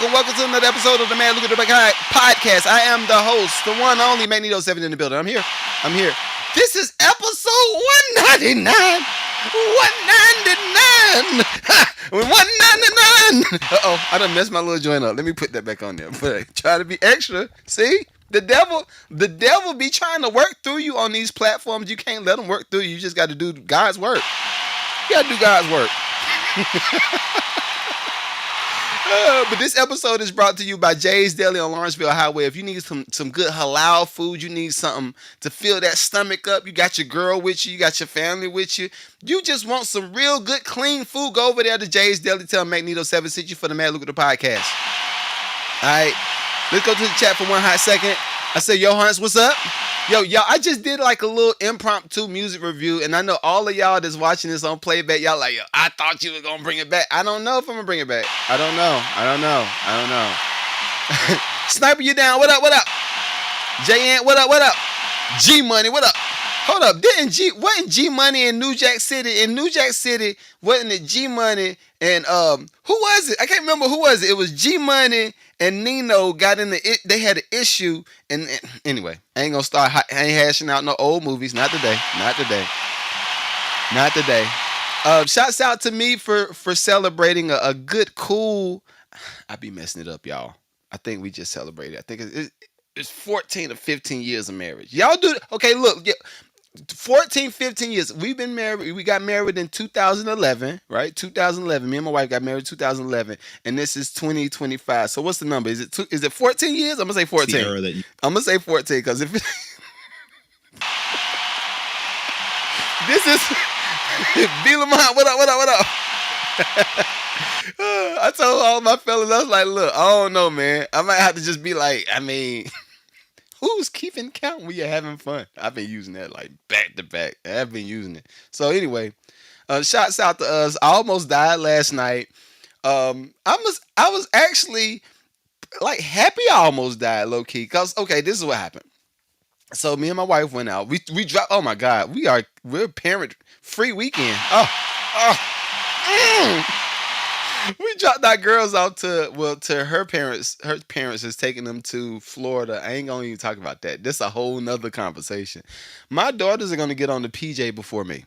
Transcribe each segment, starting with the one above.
Welcome to another episode of the Man Lucrative podcast. I am the host, the one only Magneto7 in the building. I'm here. I'm here. This is episode 199. 199. 199. Uh-oh, I done messed my little joint up. Let me put that back on there. But try to be extra. See? The devil be trying to work through you on these platforms. You can't let them work through you. You just got to do God's work. You got to do God's work. But this episode is brought to you by Jay's Deli on Lawrenceville Highway. If you need some good halal food, you need something to fill that stomach up, you got your girl with you, you got your family with you, you just want some real good, clean food, go over there to Jay's Deli. Tell Magneto7 sent you for the Mad Look at the podcast. All right, let's go to the chat for one hot second. I said, yo, Hans, what's up? Yo, I just did like a little impromptu music review, and I know all of y'all that's watching this on playback, y'all like, yo, I thought you were gonna bring it back. I don't know if I'm gonna bring it back. I don't know. Sniper, you down? What up? J Ant, what up? G Money, what up? Hold up, wasn't G Money in New Jack City? In New Jack City, wasn't it G Money and who was it? I can't remember who was it. It was G Money and Nino got in they had an issue, and anyway, I ain't hashing out no old movies. Not today. Shouts out to me for celebrating a good, cool. I be messing it up, y'all. I think we just celebrated. I think it's 14 or 15 years of marriage. Y'all do okay. Look, 14, 15 years. We've been married. We got married in 2011, right? 2011. Me and my wife got married in 2011, and this is 2025. So what's the number? Is it 14 years? I'm gonna say 14. I'm gonna say 14 because if this is B Lamont, what up? I told all my fellas, I was like, look, I don't know, man. I might have to just be like, who's keeping count when you're having fun? I've been using that like back to back. I've been using it. So anyway, shouts out to us. I almost died last night. I was actually like happy I almost died low key. Cause okay, this is what happened. So me and my wife went out. We dropped. Oh my God, we're parent free weekend. We dropped our girls out to her parents. Her parents is taking them to Florida. I ain't gonna even talk about that. This is a whole nother conversation. My daughters are gonna get on the PJ before me.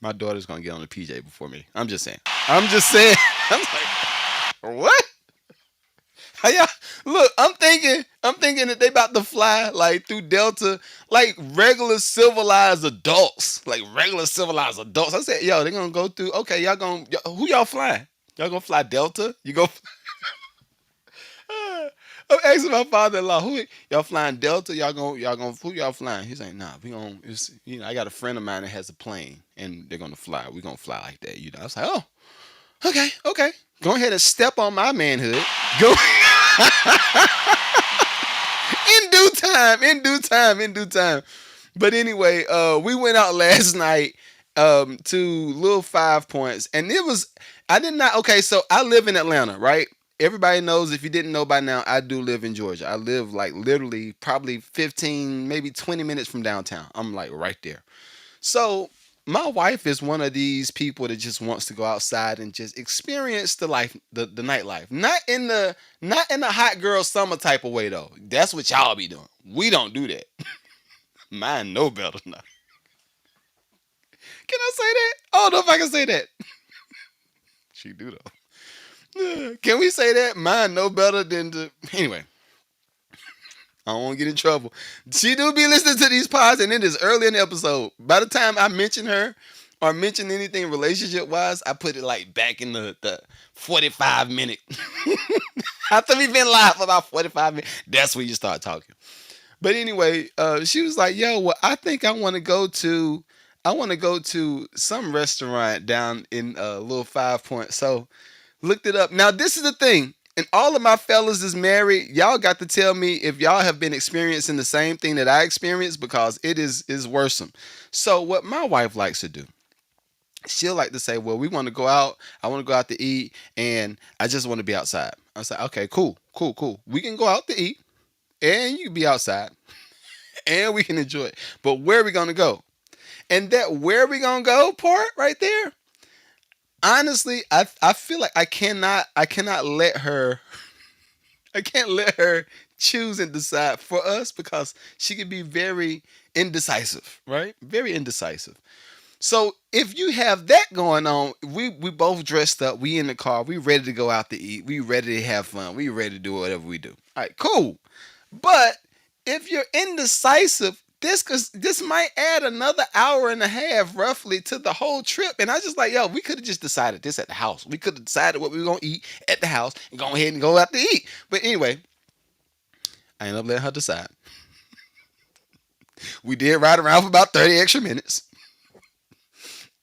I'm just saying. I'm like, what? How y'all look? I'm thinking that they about to fly like through Delta, like regular civilized adults. I said, yo, they're gonna go through. Okay, who y'all flying? Y'all gonna fly Delta? You go? I'm asking my father-in-law, who y'all flying Delta? Who y'all flying? He's like, nah, I got a friend of mine that has a plane, and they're gonna fly. We gonna fly like that, I was like, oh, okay. Go ahead and step on my manhood. Go. In due time. But anyway, we went out last night to Little 5 Points, and okay, so I live in Atlanta, right? Everybody knows, if you didn't know by now, I do live in Georgia. I live like literally probably 15, maybe 20 minutes from downtown. I'm like right there. So my wife is one of these people that just wants to go outside and just experience the life, the nightlife. Not in the hot girl summer type of way though. That's what y'all be doing. We don't do that. Mine know better now. Can I say that? I don't know if I can say that. She do though. Can we say that? Mine know better than to. Anyway, I don't want to get in trouble. She do be listening to these pods, and it is early in the episode. By the time I mention her or mention anything relationship wise, I put it like back in the 45-minute. After we've been live for about 45 minutes, that's when you start talking. But anyway, she was like, yo, well, I think I want to go to some restaurant down in Little 5 Points. So looked it up. Now, this is the thing. And all of my fellas is married. Y'all got to tell me if y'all have been experiencing the same thing that I experienced, because it is worrisome. So what my wife likes to do, she'll like to say, well, we want to go out. I want to go out to eat, and I just want to be outside. I was like, okay, cool. We can go out to eat, and you can be outside, and we can enjoy it. But where are we going to go? And that where we going to go part right there, honestly, I feel like I cannot let her I can't let her choose and decide for us because she could be very indecisive, right? Very indecisive. So if you have that going on, we both dressed up, we in the car, we ready to go out to eat, we ready to have fun, we ready to do whatever we do. All right, cool. But if you're indecisive, this might add another hour and a half roughly to the whole trip. And I just like, yo, we could have just decided this at the house. We could have decided what we were gonna eat at the house and go ahead and go out to eat. But anyway, I ended up letting her decide. We did ride around for about 30 extra minutes.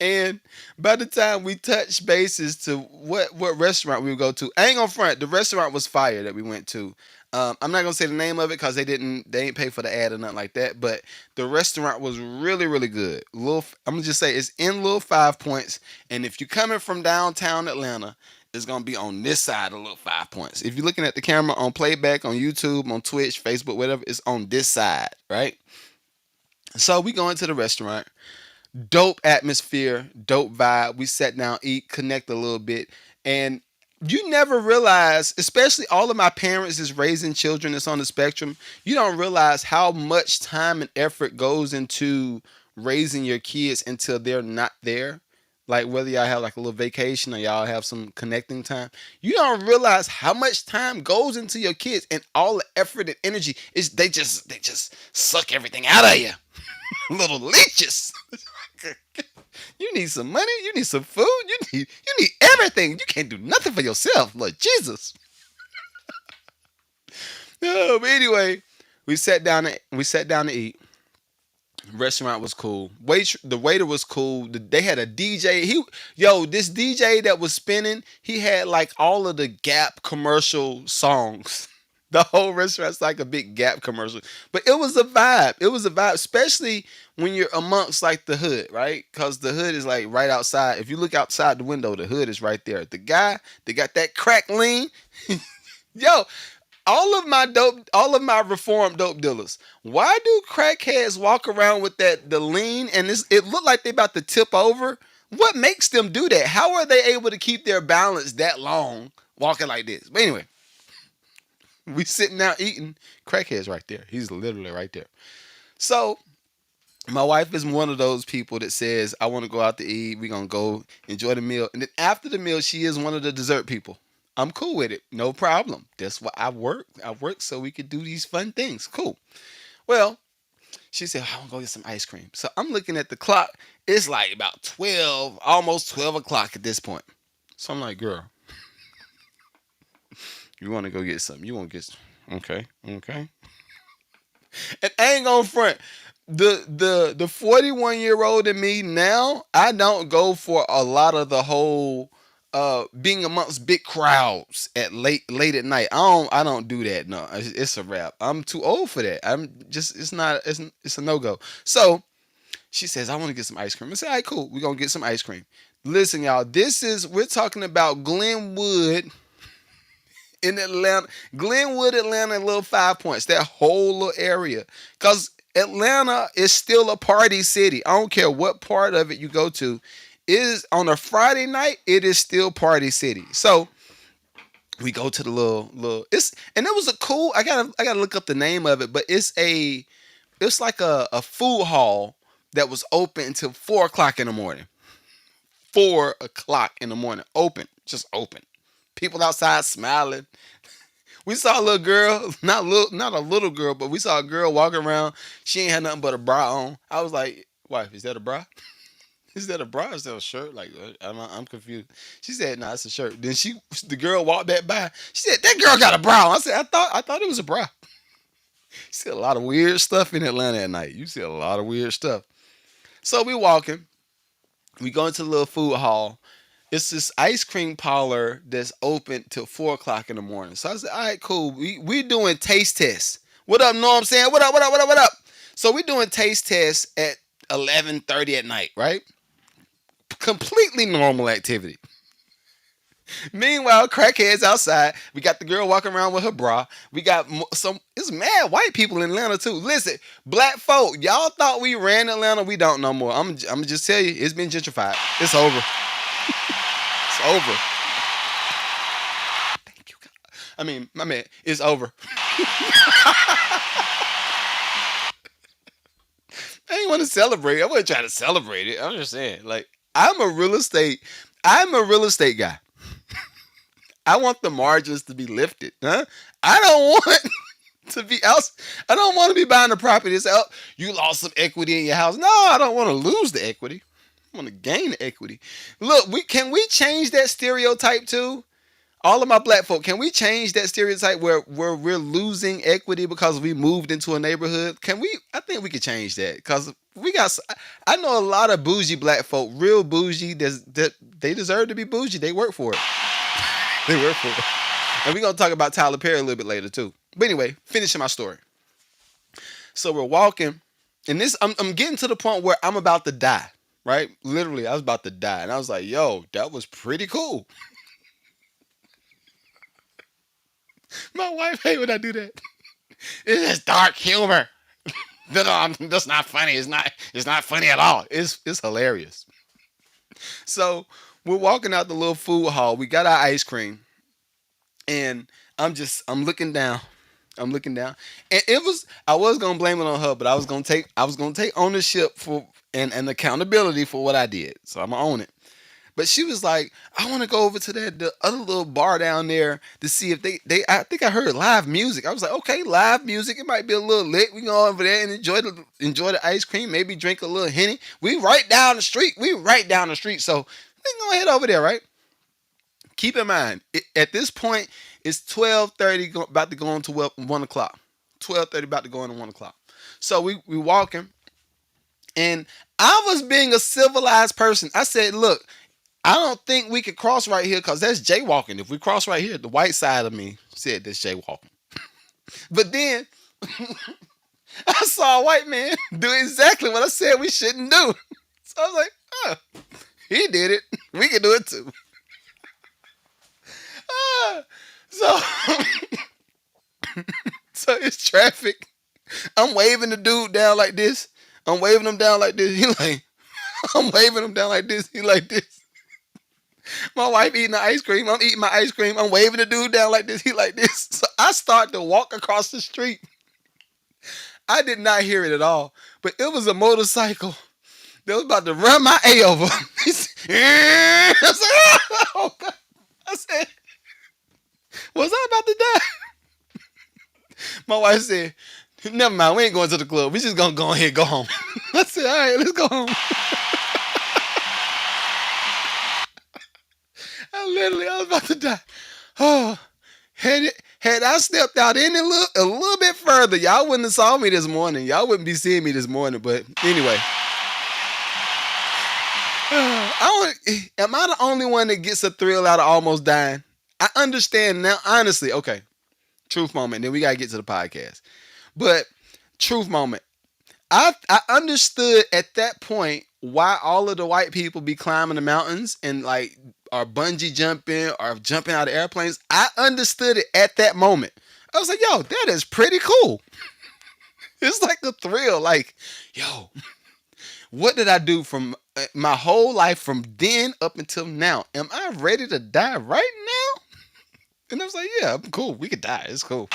And by the time we touched bases to what restaurant we would go to, I ain't gonna front. The restaurant was fire that we went to. I'm not gonna say the name of it because they ain't pay for the ad or nothing like that. But the restaurant was really really good. I'm gonna just say it's in Little Five Points, and if you're coming from downtown Atlanta, it's gonna be on this side of Little Five Points. If you're looking at the camera on playback on YouTube, on Twitch, Facebook, whatever, it's on this side, right? So we go into the restaurant. Dope atmosphere, dope vibe. We sat down, eat, connect a little bit, and you never realize, especially all of my parents is raising children that's on the spectrum. You don't realize how much time and effort goes into raising your kids until they're not there. Like whether y'all have like a little vacation or y'all have some connecting time, you don't realize how much time goes into your kids and all the effort and energy is they just suck everything out of you. Little leeches. You need some money. You need some food. You need everything. You can't do nothing for yourself, Lord Jesus. No, but anyway, we sat down to eat. Restaurant was cool. The waiter was cool. They had a DJ. This DJ that was spinning. He had like all of the Gap commercial songs. The whole restaurant's like a big Gap commercial. But it was a vibe. It was a vibe, especially when you're amongst like the hood, right? Because the hood is like right outside. If you look outside the window, the hood is right there. The guy, they got that crack lean. Yo, all of my reformed dope dealers. Why do crackheads walk around with the lean and it look like they about to tip over? What makes them do that? How are they able to keep their balance that long walking like this? But anyway, we sitting down eating. Crackhead's right there. He's literally right there. So my wife is one of those people that says, I want to go out to eat. We're going to go enjoy the meal. And then after the meal, she is one of the dessert people. I'm cool with it. No problem. That's why I work. I work so we could do these fun things. Cool. Well, she said, I want to go get some ice cream. So I'm looking at the clock. It's like about 12, almost 12 o'clock at this point. So I'm like, girl, you want to go get something? You want to get some? Okay. Okay. And I ain't gonna front. The 41-year-old in me now, I don't go for a lot of the whole being amongst big crowds at late at night. I don't do that. No, it's a wrap. I'm too old for that. I'm just it's a no-go. So she says, I want to get some ice cream. I said, all right, cool. We're gonna get some ice cream. Listen, y'all, we're talking about Glenwood in Atlanta, Glenwood, Atlanta, Little Five Points, that whole little area. Because Atlanta is still a party city. I don't care what part of it you go to. It is on a Friday night, it is still party city. So we go to the little and it was a cool, I gotta look up the name of it, but it's like a food hall that was open until 4 o'clock in the morning. 4 o'clock in the morning. Open. Just open. People outside smiling. We saw a little girl, not a little girl, but we saw a girl walking around. She ain't had nothing but a bra on. I was like, wife, is that a bra? Is that a bra? Is that a shirt? Like, I'm confused. She said, "No, it's a shirt." Then the girl walked back by. She said, "That girl got a bra on." I said, I thought it was a bra." You see a lot of weird stuff in Atlanta at night. You see a lot of weird stuff. So we walking. We go into the little food hall. It's this ice cream parlor that's open till 4 o'clock in the morning. So I said, all right, cool. We doing taste tests. What up, know what I'm saying? What up, what up, what up, what up? So we doing taste tests at 11:30 at night, right? Completely normal activity. Meanwhile, crackheads outside. We got the girl walking around with her bra. We got it's mad white people in Atlanta too. Listen, black folk, y'all thought we ran Atlanta. We don't no more. I'm just tell you, it's been gentrified. It's over. over. Thank you, God. I mean, my man, it's over. I ain't want to celebrate. I wasn't trying to celebrate it. I'm just saying, like, I'm a real estate. I'm a real estate guy. I want the margins to be lifted. Huh? I don't want to be else. I don't want to be buying the property. It's out. You lost some equity in your house. No, I don't want to lose the equity. I want to gain the equity. Look, we change that stereotype too? All of my black folk, can we change that stereotype where we're losing equity because we moved into a neighborhood? Can we? I think we could change that because we got. I know a lot of bougie black folk, real bougie. That they deserve to be bougie. They work for it. They work for it. And we're gonna talk about Tyler Perry a little bit later too. But anyway, finishing my story. So we're walking, and I'm getting to the point where I'm about to die. Right? Literally, I was about to die, and I was like, "Yo, that was pretty cool." My wife hate when I do that. It's just dark humor. No, that's not funny. It's not funny at all. It's hilarious. So we're walking out the little food hall. We got our ice cream, and I'm looking down. I'm looking down, and I was gonna blame it on her, but I was gonna take ownership for and accountability for what I did. So I'm gonna own it. But she was like, I want to go over to the other little bar down there to see if they I think I heard live music. I was like, okay, live music. It might be a little lit. We can go over there and enjoy the ice cream, maybe drink a little Henny. We right down the street. We right down the street. So we can go head over there, right? Keep in mind, at this point, it's 12:30, about to go on to 1 o'clock. 12:30, about to go on to 1 o'clock. So we walking, and I was being a civilized person. I said, look, I don't think we could cross right here because that's jaywalking. If we cross right here, the white side of me said that's jaywalking. But then I saw a white man do exactly what I said we shouldn't do. So I was like, oh, he did it. We can do it too. So, so it's traffic. I'm waving the dude down like this. I'm waving him down like this. He like, I'm waving him down like this. He like this. My wife eating the ice cream. I'm eating my ice cream. I'm waving the dude down like this. He like this. So I start to walk across the street. I did not hear it at all. But it was a motorcycle that was about to run my A over. I was like, oh God. I said, was I about to die? My wife said, never mind, we ain't going to the club. We just gonna go ahead and go home. I said, all right, let's go home. I was about to die. Oh, had I stepped out any a little bit further, y'all wouldn't have saw me this morning. Y'all wouldn't be seeing me this morning. But anyway, am I the only one that gets a thrill out of almost dying? I understand now, honestly. Okay, truth moment. Then we gotta get to the podcast. But truth moment. I understood at that point why all of the white people be climbing the mountains and like are bungee jumping or jumping out of airplanes. I understood it at that moment. I was like, yo, that is pretty cool. It's like a thrill. Like, yo, what did I do from my whole life from then up until now? Am I ready to die right now? And I was like, yeah, I'm cool. We could die. It's cool.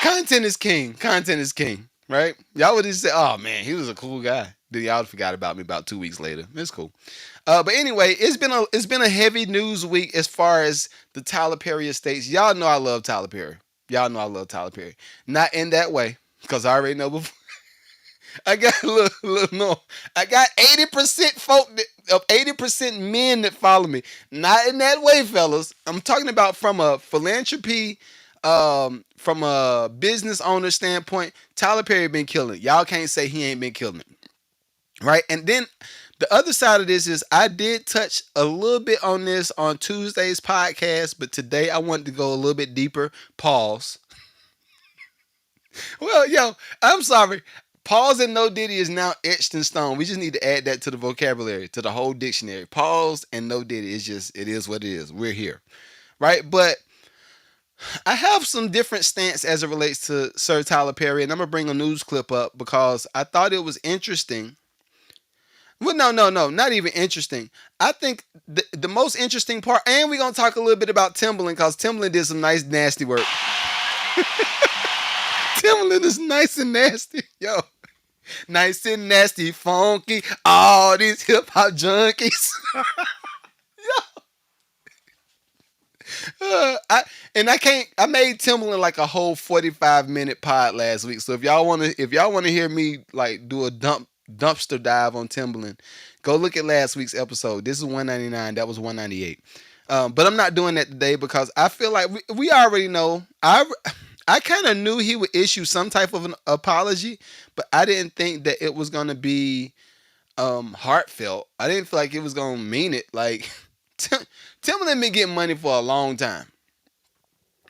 Content is king. Content is king, right? Y'all would just say, oh man, he was a cool guy. Then y'all forgot about me about 2 weeks later. It's cool. But anyway, it's been a heavy news week as far as the Tyler Perry estates. Y'all know I love Tyler Perry. Y'all know I love Tyler Perry. Not in that way, because I already know before. I got no. I got 80% folk of 80% men that follow me. Not in that way, fellas. I'm talking about from a philanthropy, from a business owner standpoint. Tyler Perry been killing it. Y'all can't say he ain't been killing it, right? And then the other side of this is I did touch a little bit on this on Tuesday's podcast, but today I wanted to go a little bit deeper. Pause. Well, yo, I'm sorry. Pause and no diddy is now etched in stone. We just need to add that to the vocabulary, to the whole dictionary. Pause and no diddy is just, it is what it is. We're here, right? But I have some different stance as it relates to Sir Tyler Perry, and I'm going to bring a news clip up because I thought it was interesting Well, no, no, no, not even interesting. I think the most interesting part, and we're gonna talk a little bit about Timberland because Timberland did some nice nasty work. Timberland is nice and nasty, yo, nice and nasty, funky. All these hip hop junkies. I and I can't. I made Timberland like a whole 45-minute pod last week. So if y'all wanna hear me like do a dumpster dive on Timberland, go look at last week's episode. This is 199. That was 198. But I'm not doing that today because I feel like we already know. I kind of knew he would issue some type of an apology, but I didn't think that it was gonna be heartfelt. I didn't feel like it was gonna mean it. Like Timberland been getting money for a long time.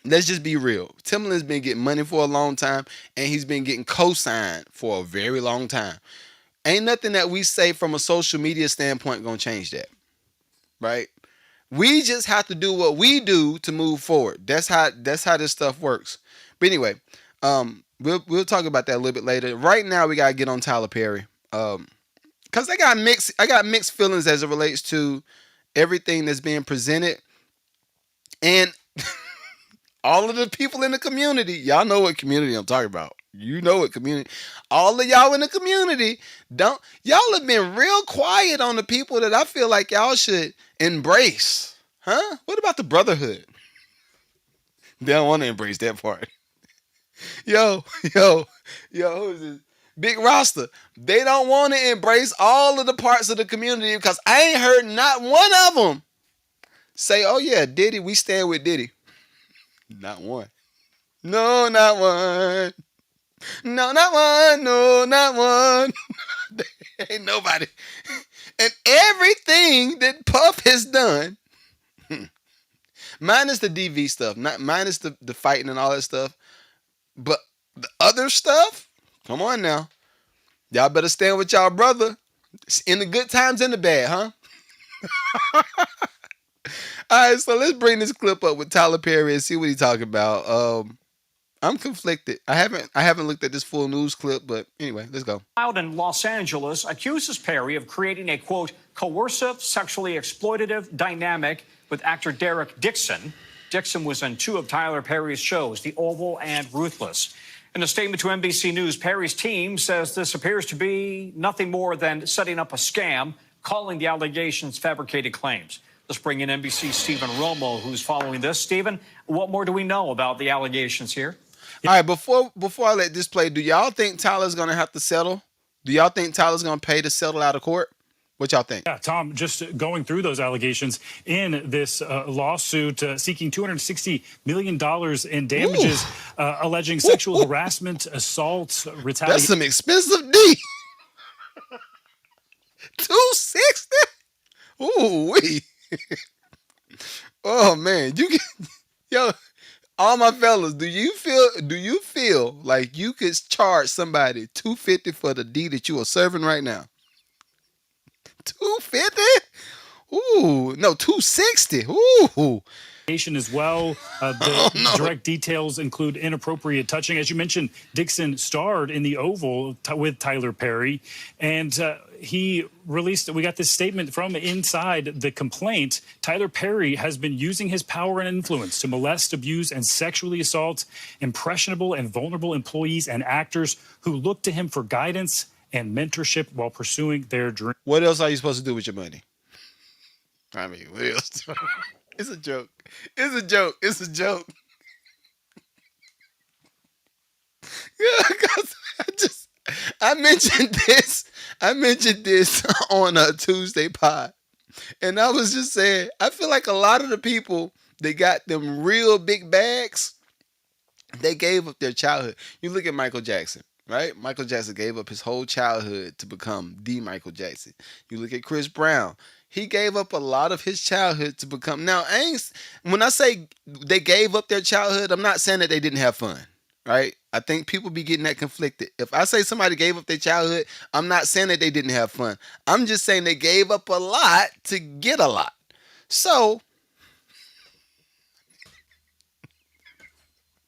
Let's just be real. Timberland's been getting money for a long time, and he's been getting co-signed for a very long time. Ain't nothing that we say from a social media standpoint gonna change that, right? We just have to do what we do to move forward. That's how this stuff works. But anyway, we'll talk about that a little bit later. Right now, we gotta get on Tyler Perry, cause I got mixed feelings as it relates to everything that's being presented, and all of the people in the community. Y'all know what community I'm talking about. You know what community. All of y'all in the community don't. Y'all have been real quiet on the people that I feel like y'all should embrace. Huh? What about the brotherhood? They don't want to embrace that part. Yo, yo, yo, who is this? Big roster. They don't want to embrace all of the parts of the community because I ain't heard not one of them say, "Oh yeah, Diddy, we stand with Diddy." Not one. No, not one. No, not one. No, not one. Ain't nobody. And everything that Puff has done, minus the DV stuff, not minus the fighting and all that stuff, but the other stuff, come on now. Y'all better stand with y'all brother. In the good times and the bad, huh? All right, so let's bring this clip up with Tyler Perry and see what he's talking about. I'm conflicted. I haven't looked at this full news clip, but anyway, let's go. Out in Los Angeles accuses Perry of creating a, quote, coercive, sexually exploitative dynamic with actor Derek Dixon. Dixon was on two of Tyler Perry's shows, The Oval and Ruthless. In a statement to NBC News, Perry's team says this appears to be nothing more than setting up a scam, calling the allegations fabricated claims. Let's bring in NBC's Stephen Romo, who's following this. Stephen, what more do we know about the allegations here? All right, before I let this play, do y'all think Tyler's gonna have to settle? Do y'all think Tyler's gonna pay to settle out of court? What y'all think? Yeah, Tom, just going through those allegations in this lawsuit seeking $260 million in damages, alleging sexual harassment, assault, retaliation. That's some expensive D. 260. Ooh wee. Oh man, you can, yo, all my fellas, do you feel like you could charge somebody $250 for the D that you are serving right now? $250? Ooh, no, $260. Ooh. As well. Direct details include inappropriate touching. As you mentioned, Dixon starred in The Oval with Tyler Perry, and we got this statement from inside the complaint. Tyler Perry has been using his power and influence to molest, abuse, and sexually assault impressionable and vulnerable employees and actors who look to him for guidance and mentorship while pursuing their dream. What else are you supposed to do with your money? I mean, what else? It's a joke. It's a joke. It's a joke. Yeah, because I mentioned this. I mentioned this on a Tuesday pod, and I was just saying I feel like a lot of the people that got them real big bags, they gave up their childhood. You look at Michael Jackson, right? Michael Jackson gave up his whole childhood to become the Michael Jackson. You look at Chris Brown. He gave up a lot of his childhood to become. Now, when I say they gave up their childhood, I'm not saying that they didn't have fun, right? I think people be getting that conflicted. If I say somebody gave up their childhood, I'm not saying that they didn't have fun. I'm just saying they gave up a lot to get a lot. So,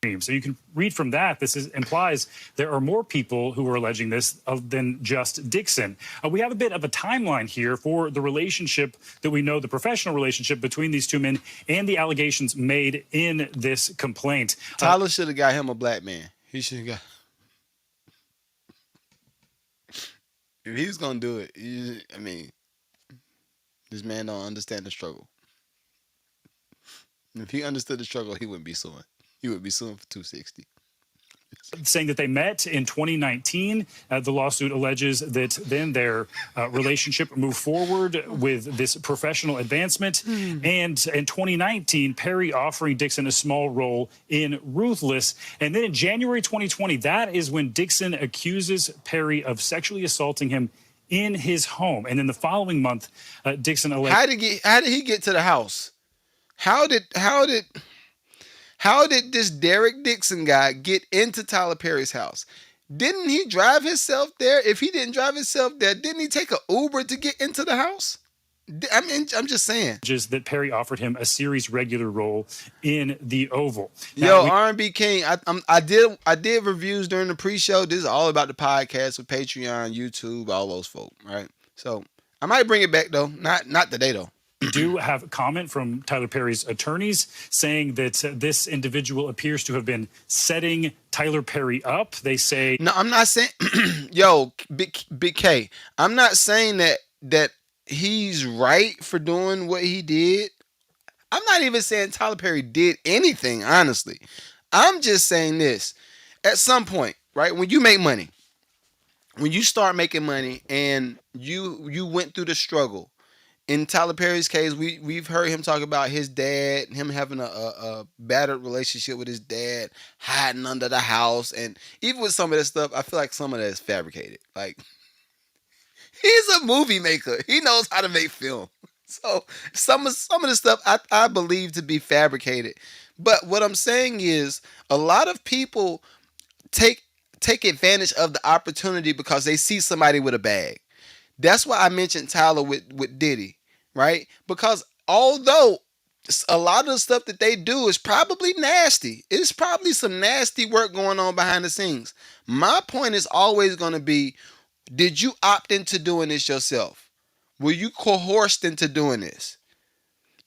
So you can read from that. Implies there are more people who are alleging this than just Dixon. We have a bit of a timeline here for the relationship that we know, the professional relationship between these two men and the allegations made in this complaint. Tyler should have got him a black man. He should have got. If he was gonna do it, I mean, this man don't understand the struggle. If he understood the struggle, he wouldn't be suing. He would be suing for 260. Saying that they met in 2019. The lawsuit alleges that then their relationship moved forward with this professional advancement. And in 2019, Perry offering Dixon a small role in Ruthless. And then in January 2020, that is when Dixon accuses Perry of sexually assaulting him in his home. And then the following month, Dixon alleged. How did he get to the house? How did this Derek Dixon guy get into Tyler Perry's house? Didn't he drive himself there? If he didn't drive himself there, didn't he take an Uber to get into the house? I mean, I'm just saying. Just that Perry offered him a series regular role in the Oval. Now, R&B King, I did reviews during the pre-show. This is all about the podcast with Patreon, YouTube, all those folk, right? So I might bring it back though. Not today though. We do have a comment from Tyler Perry's attorneys saying that this individual appears to have been setting Tyler Perry up. They say, no, I'm not saying, yo, Big K, I'm not saying that he's right for doing what he did. I'm not even saying Tyler Perry did anything, honestly. I'm just saying this. At some point, right, when you make money, when you start making money and you went through the struggle. In Tyler Perry's case, we've heard him talk about his dad, him having a battered relationship with his dad, hiding under the house, and even with some of that stuff, I feel like some of that is fabricated. Like, he's a movie maker. He knows how to make film. So some of the stuff I believe to be fabricated. But what I'm saying is a lot of people take advantage of the opportunity because they see somebody with a bag. That's why I mentioned Tyler with Diddy, right? Because although a lot of the stuff that they do is probably nasty, it's probably some nasty work going on behind the scenes. My point is always going to be, did you opt into doing this yourself? Were you coerced into doing this?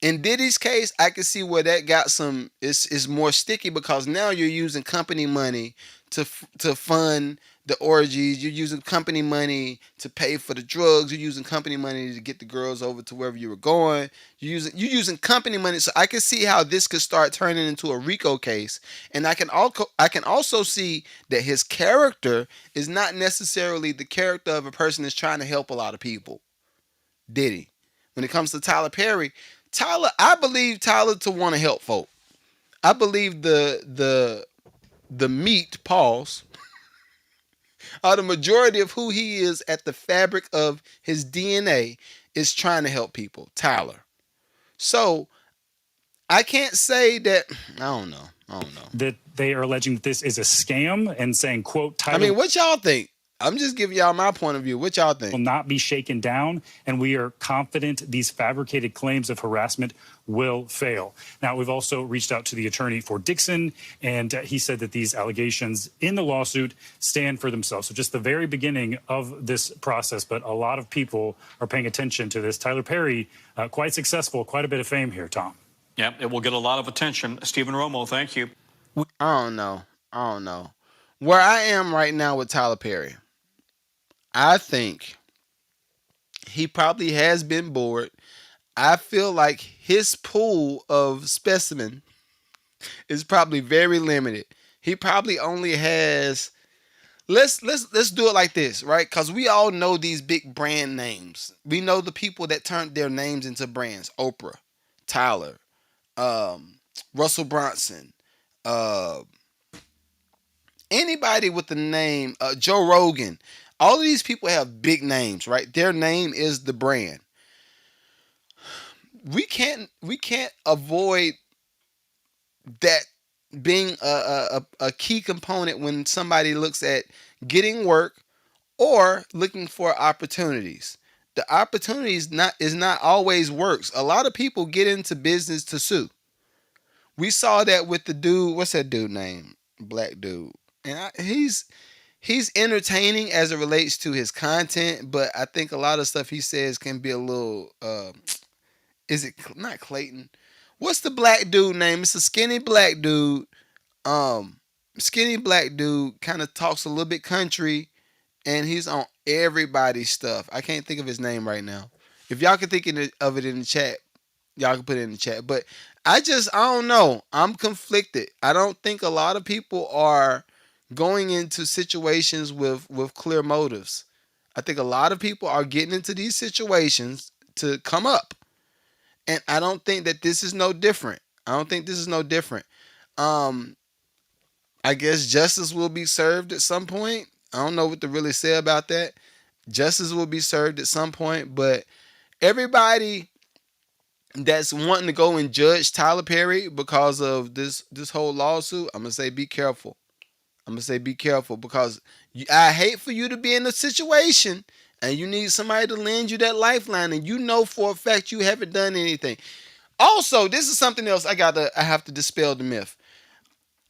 In Diddy's case, I can see where that got some, is more sticky because now you're using company money to fund the orgies. You're using company money to pay for the drugs. You're using company money to get the girls over to wherever you were going. You're using company money. So I can see how this could start turning into a RICO case. And I can also see that his character is not necessarily the character of a person that's trying to help a lot of people. Diddy. When it comes to Tyler Perry, I believe Tyler to want to help folk. I believe the meat, pause, are the majority of who he is at the fabric of his DNA is trying to help people. Tyler. So I can't say that, I don't know. That they are alleging that this is a scam and saying, quote, Tyler. I mean, what y'all think? I'm just giving y'all my point of view. What y'all think? Will not be shaken down, and we are confident these fabricated claims of harassment will fail. Now, we've also reached out to the attorney for Dixon, and he said that these allegations in the lawsuit stand for themselves. So just the very beginning of this process, but a lot of people are paying attention to this. Tyler Perry, quite successful, quite a bit of fame here, Tom. Yeah, it will get a lot of attention. Stephen Romo, thank you. I don't know. Where I am right now with Tyler Perry, I think he probably has been bored. I feel like his pool of specimen is probably very limited. He probably only has. Let's do it like this, right? Because we all know these big brand names. We know the people that turned their names into brands: Oprah, Tyler, Russell Brunson, anybody with the name Joe Rogan. All of these people have big names, right? Their name is the brand. We can't avoid that being a key component when somebody looks at getting work or looking for opportunities. The opportunities is not always works. A lot of people get into business to sue. We saw that with the dude. What's that dude name? Black dude. And he's entertaining as it relates to his content, but I think a lot of stuff he says can be a little. Is it not Clayton? What's the black dude name? It's a skinny black dude. Um, Skinny black dude kind of talks a little bit country, and he's on everybody's stuff. I can't think of his name right now. If y'all can think of it in the chat, y'all can put it in the chat. But I don't know. I'm conflicted. I don't think a lot of people are going into situations with clear motives. I think a lot of people are getting into these situations to come up. And I don't think that this is no different. I don't think this is no different. Um, I guess justice will be served at some point. I don't know what to really say about that. Justice will be served at some point, but everybody that's wanting to go and judge Tyler Perry because of this whole lawsuit, I'm gonna say be careful. I'm gonna say be careful because I hate for you to be in a situation and you need somebody to lend you that lifeline, and you know for a fact you haven't done anything. Also, this is something else I have to dispel the myth.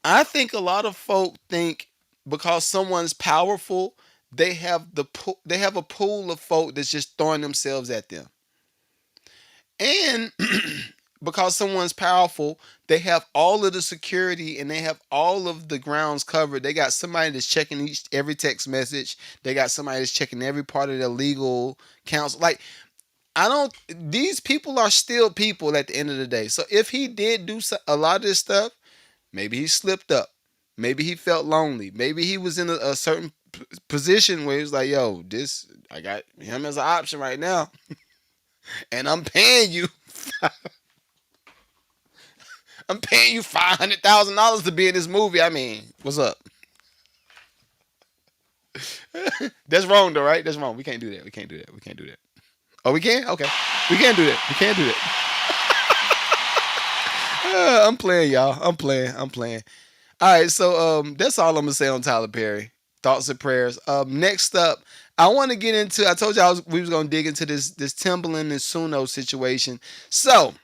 I think a lot of folk think because someone's powerful, they have a pool of folk that's just throwing themselves at them. And because someone's powerful, they have all of the security and they have all of the grounds covered. They got somebody that's checking every text message. They got somebody that's checking every part of their legal counsel. Like, I don't. These people are still people at the end of the day. So if he did do a lot of this stuff, maybe he slipped up. Maybe he felt lonely. Maybe he was in a certain position where he was like, "Yo, this I got him as an option right now, and I'm paying you. I'm paying you $500,000 to be in this movie. I mean, what's up?" That's wrong though, right? That's wrong. We can't do that. We can't do that. We can't do that. Oh, we can? Okay. We can't do that. We can't do that. I'm playing, y'all. I'm playing. I'm playing. All right, so that's all I'm gonna say on Tyler Perry. Thoughts and prayers. Next up, I want to get into. I told y'all we was gonna dig into this Timbaland and Suno situation. So,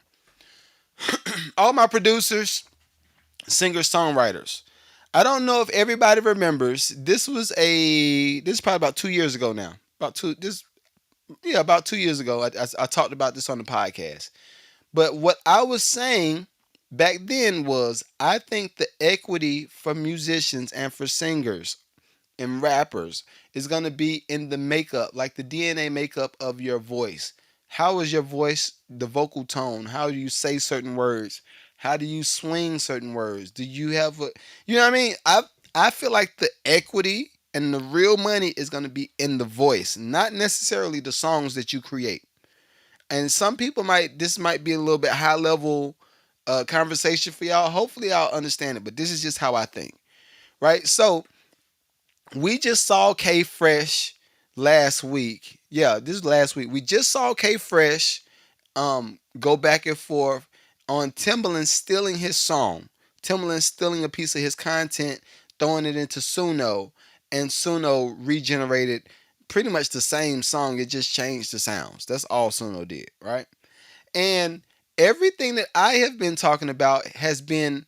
all my producers, singers, songwriters. I don't know if everybody remembers. This is probably about 2 years ago now. About 2 years ago. I talked about this on the podcast. But what I was saying back then was I think the equity for musicians and for singers and rappers is going to be in the makeup, like the DNA makeup of your voice. How is your voice, the vocal tone? How do you say certain words? How do you swing certain words? Do you have you know what I mean? I feel like the equity and the real money is going to be in the voice, not necessarily the songs that you create. And some people this might be a little bit high level conversation for y'all. Hopefully y'all understand it, but this is just how I think, right? So we just saw K Fresh last week. Yeah, this is last week. We just saw K Fresh go back and forth on Timbaland stealing his song. Timbaland stealing a piece of his content, throwing it into Suno, and Suno regenerated pretty much the same song. It just changed the sounds. That's all Suno did, right? And everything that I have been talking about has been,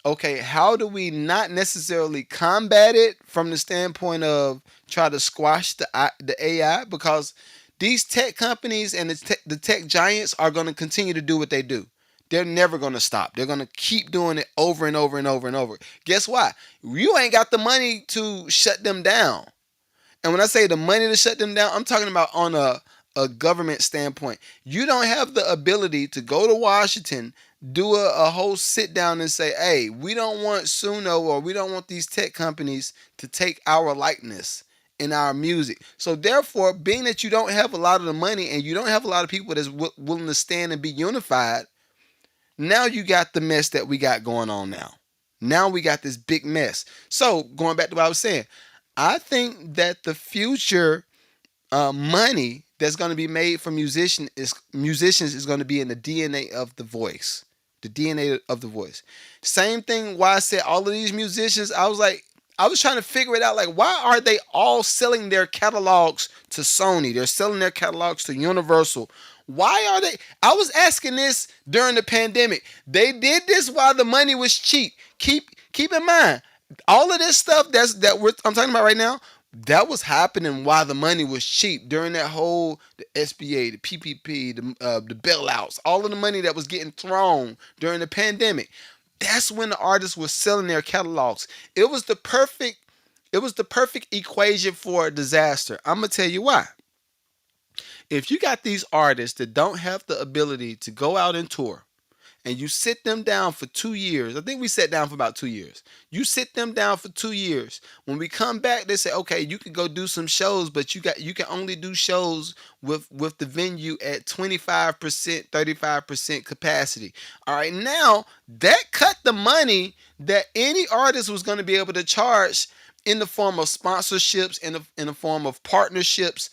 okay, how do we not necessarily combat it from the standpoint of try to squash the AI? Because these tech companies and the tech giants are going to continue to do what they do. They're never going to stop. They're going to keep doing it over and over and over and over. Guess why? You ain't got the money to shut them down. And when I say the money to shut them down, I'm talking about on a government standpoint. You don't have the ability to go to Washington, do a whole sit down and say, hey, we don't want Suno or we don't want these tech companies to take our likeness in our music. So therefore, being that you don't have a lot of the money and you don't have a lot of people that's willing to stand and be unified, now you got the mess that we got going on now. Now we got this big mess. So going back to what I was saying, I think that the future money that's going to be made for musicians is going to be in the DNA of the voice. The DNA of the voice. Same thing why I said all of these musicians, I was trying to figure it out. Like, why are they all selling their catalogs to Sony? They're selling their catalogs to Universal. Why are they? I was asking this during the pandemic. They did this while the money was cheap. Keep in mind, all of this stuff I'm talking about right now, that was happening while the money was cheap during that whole the SBA, the PPP, the bailouts, all of the money that was getting thrown during the pandemic. That's when the artists were selling their catalogs. It was the perfect equation for a disaster. I'm gonna tell you why. If you got these artists that don't have the ability to go out and tour, and you sit them down for 2 years. I think we sat down for about 2 years. You sit them down for 2 years. When we come back, they say, okay, you can go do some shows, but you can only do shows with the venue at 25%, 35% capacity. All right, now that cut the money that any artist was going to be able to charge in the form of sponsorships, in the form of partnerships.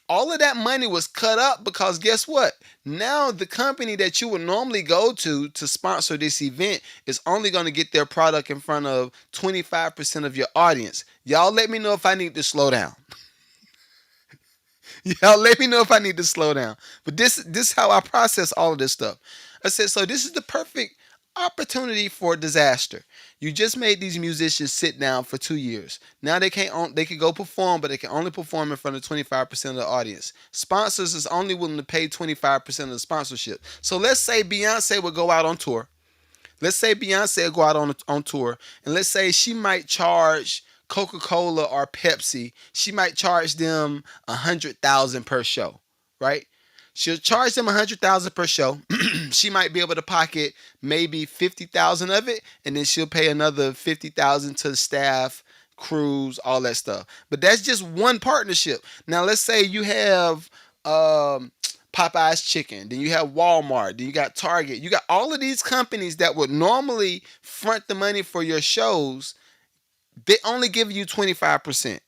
All of that money was cut up because guess what? Now the company that you would normally go to sponsor this event is only going to get their product in front of 25% of your audience. Y'all let me know if I need to slow down. Y'all let me know if I need to slow down. But this is how I process all of this stuff. I said, so this is the perfect opportunity for disaster. You just made these musicians sit down for 2 years. Now they can go perform, but they can only perform in front of 25% of the audience. Sponsors is only willing to pay 25% of the sponsorship. So let's say Beyonce would go out on tour. Let's say Beyonce would go out on tour, and let's say she might charge Coca-Cola or Pepsi. She might charge them $100,000 per show, right? She'll charge them $100,000 per show. She might be able to pocket maybe $50,000 of it, and then she'll pay another $50,000 to the staff, crews, all that stuff. But that's just one partnership. Now let's say you have Popeye's Chicken, then you have Walmart, then you got Target. You got all of these companies that would normally front the money for your shows. They only give you 25%.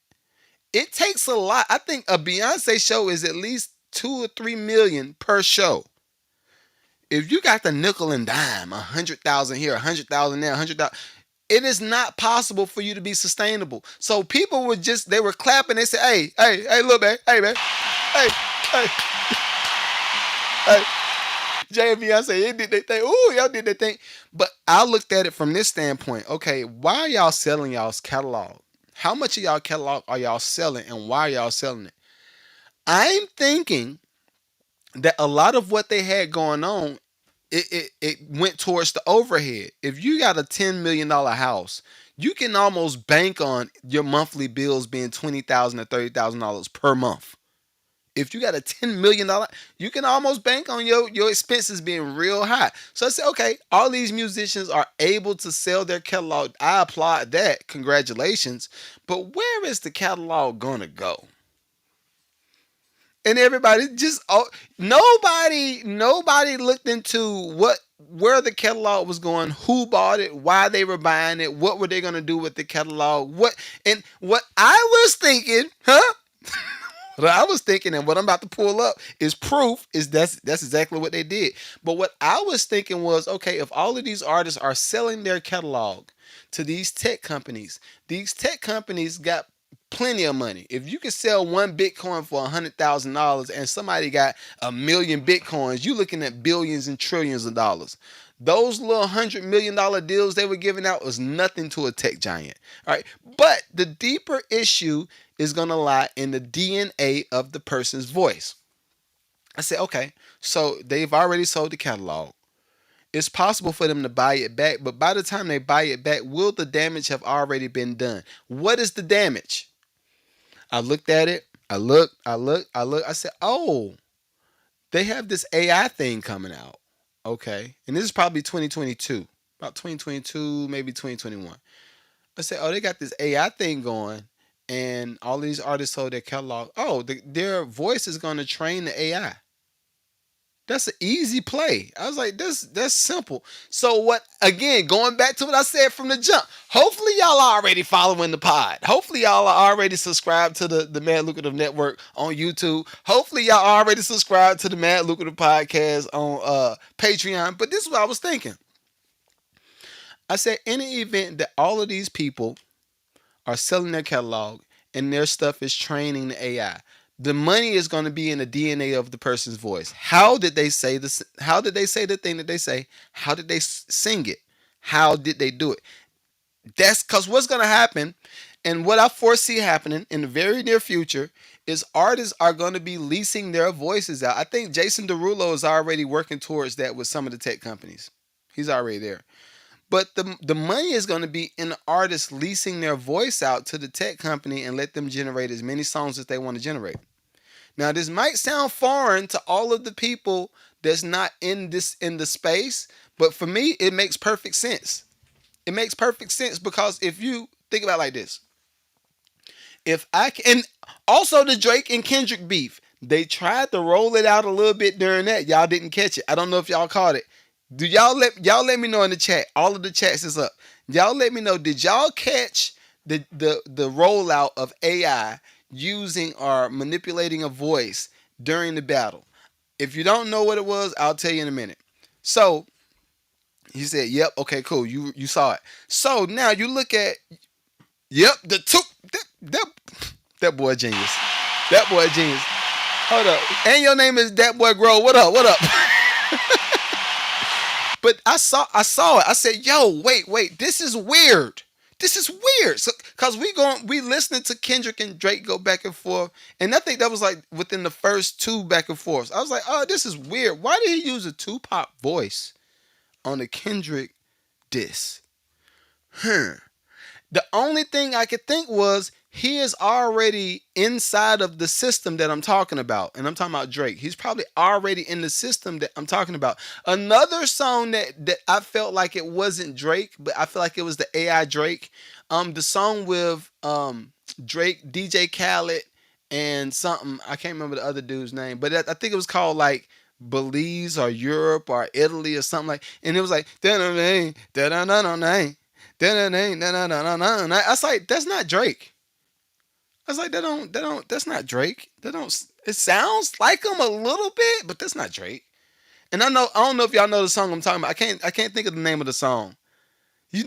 It takes a lot. I think a Beyonce show is at least 2 or 3 million per show. If you got the nickel and dime, 100,000 here, 100,000 there, 100,000, it is not possible for you to be sustainable. So people they were clapping. They said, hey, look, man, hey, hey, hey. Jay and Beyonce, they did their thing. Ooh, y'all did their thing. But I looked at it from this standpoint. Okay, why are y'all selling y'all's catalog? How much of y'all catalog are y'all selling, and why are y'all selling it? I'm thinking that a lot of what they had going on, it went towards the overhead. If you got a $10 million house, you can almost bank on your monthly bills being $20,000 or $30,000 per month. If you got a $10 million, you can almost bank on your expenses being real high. So I said, okay, all these musicians are able to sell their catalog. I applaud that. Congratulations. But where is the catalog going to go? And everybody nobody looked into where the catalog was going, who bought it, why they were buying it, what were they going to do with the catalog, what I was thinking, What I was thinking, and what I'm about to pull up is proof, is that's exactly what they did. But what I was thinking was, okay, if all of these artists are selling their catalog to these tech companies got plenty of money. If you can sell one Bitcoin for $100,000 and somebody got 1,000,000 Bitcoins, you're looking at billions and trillions of dollars. Those little $100 million deals they were giving out was nothing to a tech giant. All right. But the deeper issue is going to lie in the DNA of the person's voice. I said, okay, so they've already sold the catalog. It's possible for them to buy it back, but by the time they buy it back, will the damage have already been done? What is the damage? I looked at it. I looked. I said, oh, they have this AI thing coming out. Okay. And this is probably 2022. About 2022, maybe 2021. I said, oh, they got this AI thing going, and all these artists sold their catalog. Oh, their voice is going to train the AI. That's an easy play. I was like, that's simple. So what, again, going back to what I said from the jump, hopefully y'all are already following the pod. Hopefully y'all are already subscribed to the Mad Lucrative Network on YouTube. Hopefully y'all are already subscribed to the Mad Lucrative Podcast on Patreon. But this is what I was thinking. I said, in the event that all of these people are selling their catalog and their stuff is training the AI, The money is going to be in the DNA of the person's voice. How did they say this? How did they say the thing that they say? How did they sing it? How did they do it? That's because what's going to happen, and what I foresee happening in the very near future, is artists are going to be leasing their voices out. I think Jason Derulo is already working towards that with some of the tech companies. He's already there. But the money is going to be in the artists leasing their voice out to the tech company and let them generate as many songs as they want to generate. Now, this might sound foreign to all of the people that's not in the space, but for me, it makes perfect sense. It makes perfect sense because if you think about it like this, if I can, and also the Drake and Kendrick beef, they tried to roll it out a little bit during that. Y'all didn't catch it. I don't know if y'all caught it. Do y'all let me know in the chat? All of the chats is up. Y'all let me know. Did y'all catch the rollout of AI using or manipulating a voice during the battle? If you don't know what it was, I'll tell you in a minute. So he said, "Yep, okay, cool. You saw it." So now you look at, yep, the two that boy genius. That boy genius. Hold up. And your name is that boy Grow. What up? What up? But I saw it. I said, "Yo, wait. This is weird. This is weird." So, cause we listening to Kendrick and Drake go back and forth, and I think that was like within the first two back and forths. I was like, "Oh, this is weird. Why did he use a Tupac voice on the Kendrick diss?" The only thing I could think was he is already inside of the system that I'm talking about. And I'm talking about Drake. He's probably already in the system that I'm talking about. Another song that I felt like it wasn't Drake, but I feel like it was the AI Drake. The song with Drake, DJ Khaled, and something. I can't remember the other dude's name, but I think it was called like Belize or Europe or Italy or something like. And it was like I was like, that's not Drake. I was like, that's not Drake. It sounds like him a little bit, but that's not Drake. And I don't know if y'all know the song I'm talking about. I can't think of the name of the song.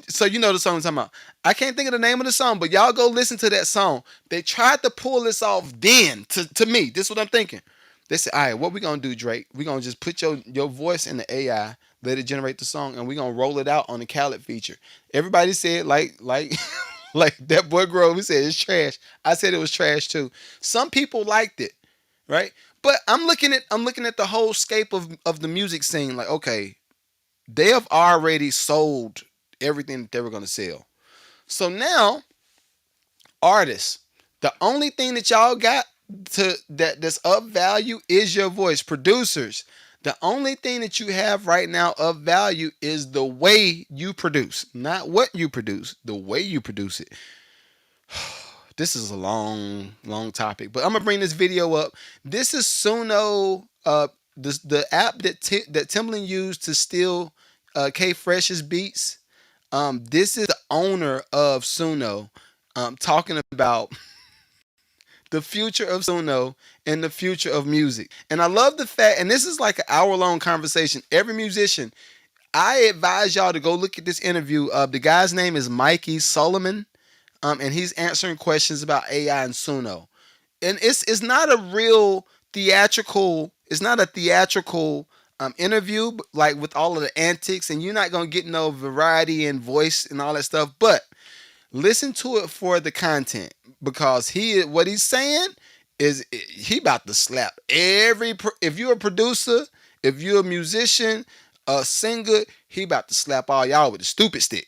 So you know the song I'm talking about. I can't think of the name of the song, but y'all go listen to that song. They tried to pull this off then to me. This is what I'm thinking. They said, all right, what we gonna do, Drake? We gonna just put your voice in the AI, let it generate the song, and we gonna roll it out on the Khaled feature. Everybody said like like that boy Grove, he said it's trash. I said it was trash too. Some people liked it, right? But I'm looking at the whole scape of the music scene. Like, okay, they have already sold everything that they were gonna sell. So now, artists, the only thing that y'all got that's of value is your voice. Producers, the only thing that you have right now of value is the way you produce, not what you produce, the way you produce it. This is a long topic, but I'm gonna bring this video up. This is Suno, the app that Timbaland used to steal K Fresh's beats. This is the owner of Suno, talking about the future of Suno and the future of music. And I love the fact, and this is like an hour-long conversation. Every musician, I advise y'all to go look at this interview. The guy's name is Mikey Solomon, and he's answering questions about AI and Suno. And it's not a real theatrical. It's not a theatrical interview, like with all of the antics, and you're not gonna get no variety and voice and all that stuff. But listen to it for the content, because what he's saying is he about to slap if you're a producer, if you're a musician, a singer, he about to slap all y'all with the stupid stick.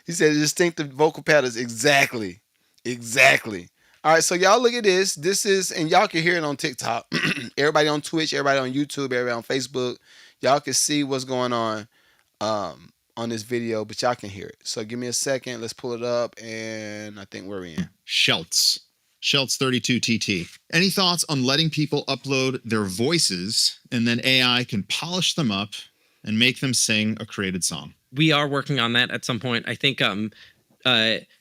He said distinctive vocal patterns. Exactly. All right, so y'all look at this. This is, and y'all can hear it on TikTok. Everybody on Twitch, everybody on YouTube, everybody on Facebook. Y'all can see what's going on this video, but y'all can hear it. So give me a second. Let's pull it up, and I think we're in. Schultz 32TT. Any thoughts on letting people upload their voices and then AI can polish them up and make them sing a created song? We are working on that at some point. I think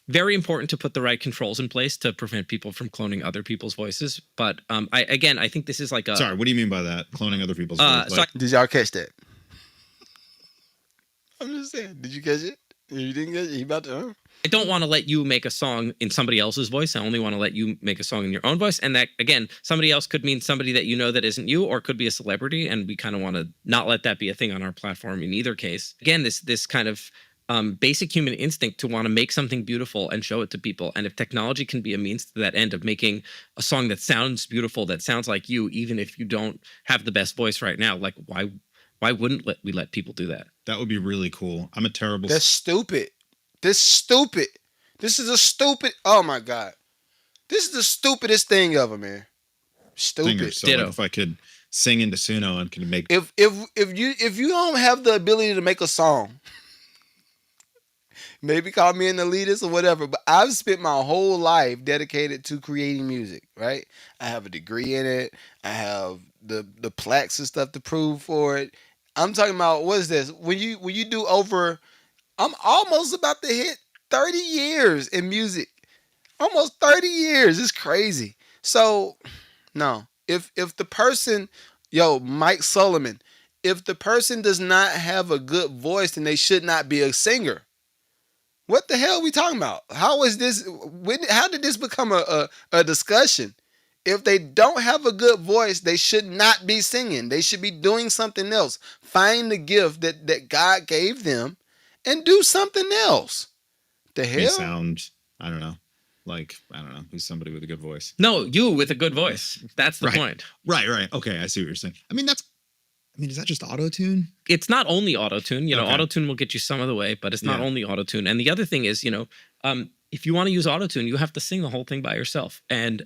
very important to put the right controls in place to prevent people from cloning other people's voices. But I think this is like a... Sorry, what do you mean by that? Cloning other people's voices? Did y'all catch that? I'm just saying. Did you catch it? You didn't get. You about to? I don't want to let you make a song in somebody else's voice. I only want to let you make a song in your own voice. And that, again, somebody else could mean somebody that you know that isn't you, or could be a celebrity. And we kind of want to not let that be a thing on our platform in either case. Again, this kind of basic human instinct to want to make something beautiful and show it to people. And if technology can be a means to that end of making a song that sounds beautiful, that sounds like you, even if you don't have the best voice right now, like why wouldn't we let people do that? That would be really cool. I'm a terrible. That's stupid. This stupid. This is a stupid. Oh my god. This is the stupidest thing ever, man. Stupid. Singer. So like, if I could sing into Suno and could make. If you don't have the ability to make a song, maybe call me an elitist or whatever, but I've spent my whole life dedicated to creating music, right? I have a degree in it. I have the plaques and stuff to prove for it. I'm talking about, what is this? When you do over, I'm almost about to hit 30 years in music. Almost 30 years. It's crazy. So, no. If the person, Mike Sullivan, if the person does not have a good voice, then they should not be a singer. What the hell are we talking about? How is this? How did this become a discussion? If they don't have a good voice, they should not be singing. They should be doing something else. Find the gift that God gave them and do something else. The hell? Sound, I don't know. Like, I don't know. Who's somebody with a good voice? No, you with a good voice. That's the point. Right. Okay, I see what you're saying. I mean, is that just auto-tune? It's not only auto-tune. Okay. Auto-tune will get you some of the way, but it's not only auto-tune. And the other thing is, if you want to use auto-tune, you have to sing the whole thing by yourself. And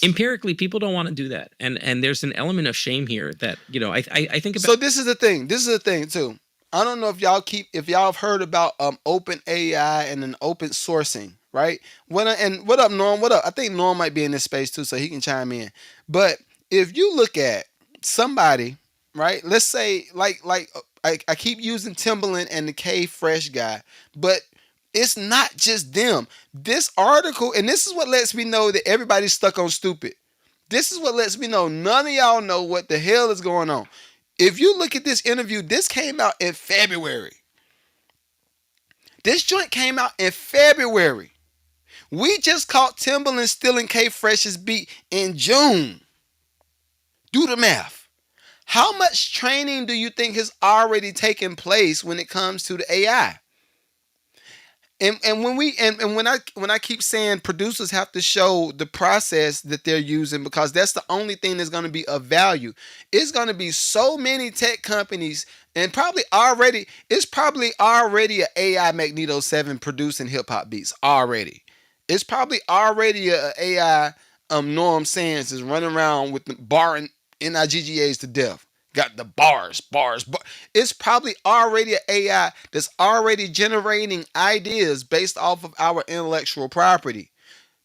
empirically, people don't want to do that. And there's an element of shame here that, I think about. So this is the thing. This is the thing, too. I don't know if y'all have heard about open AI and an open sourcing, right? What up, Norm? What up? I think Norm might be in this space too, so he can chime in. But if you look at somebody, right? Let's say like I keep using Timbaland and the K Fresh guy, but it's not just them. This article, and this is what lets me know that everybody's stuck on stupid. This is what lets me know none of y'all know what the hell is going on. If you look at this interview, this came out in February. This joint came out in February. We just caught Timbaland stealing K Fresh's beat in June. Do the math. How much training do you think has already taken place when it comes to the AI? And when I keep saying producers have to show the process that they're using, because that's the only thing that's going to be of value. It's going to be so many tech companies, and it's probably already an AI Magneto 7 producing hip hop beats already. It's probably already an AI Norm Sands is running around with the barring NIGGAs to death. Got the bars. It's probably already an AI that's already generating ideas based off of our intellectual property.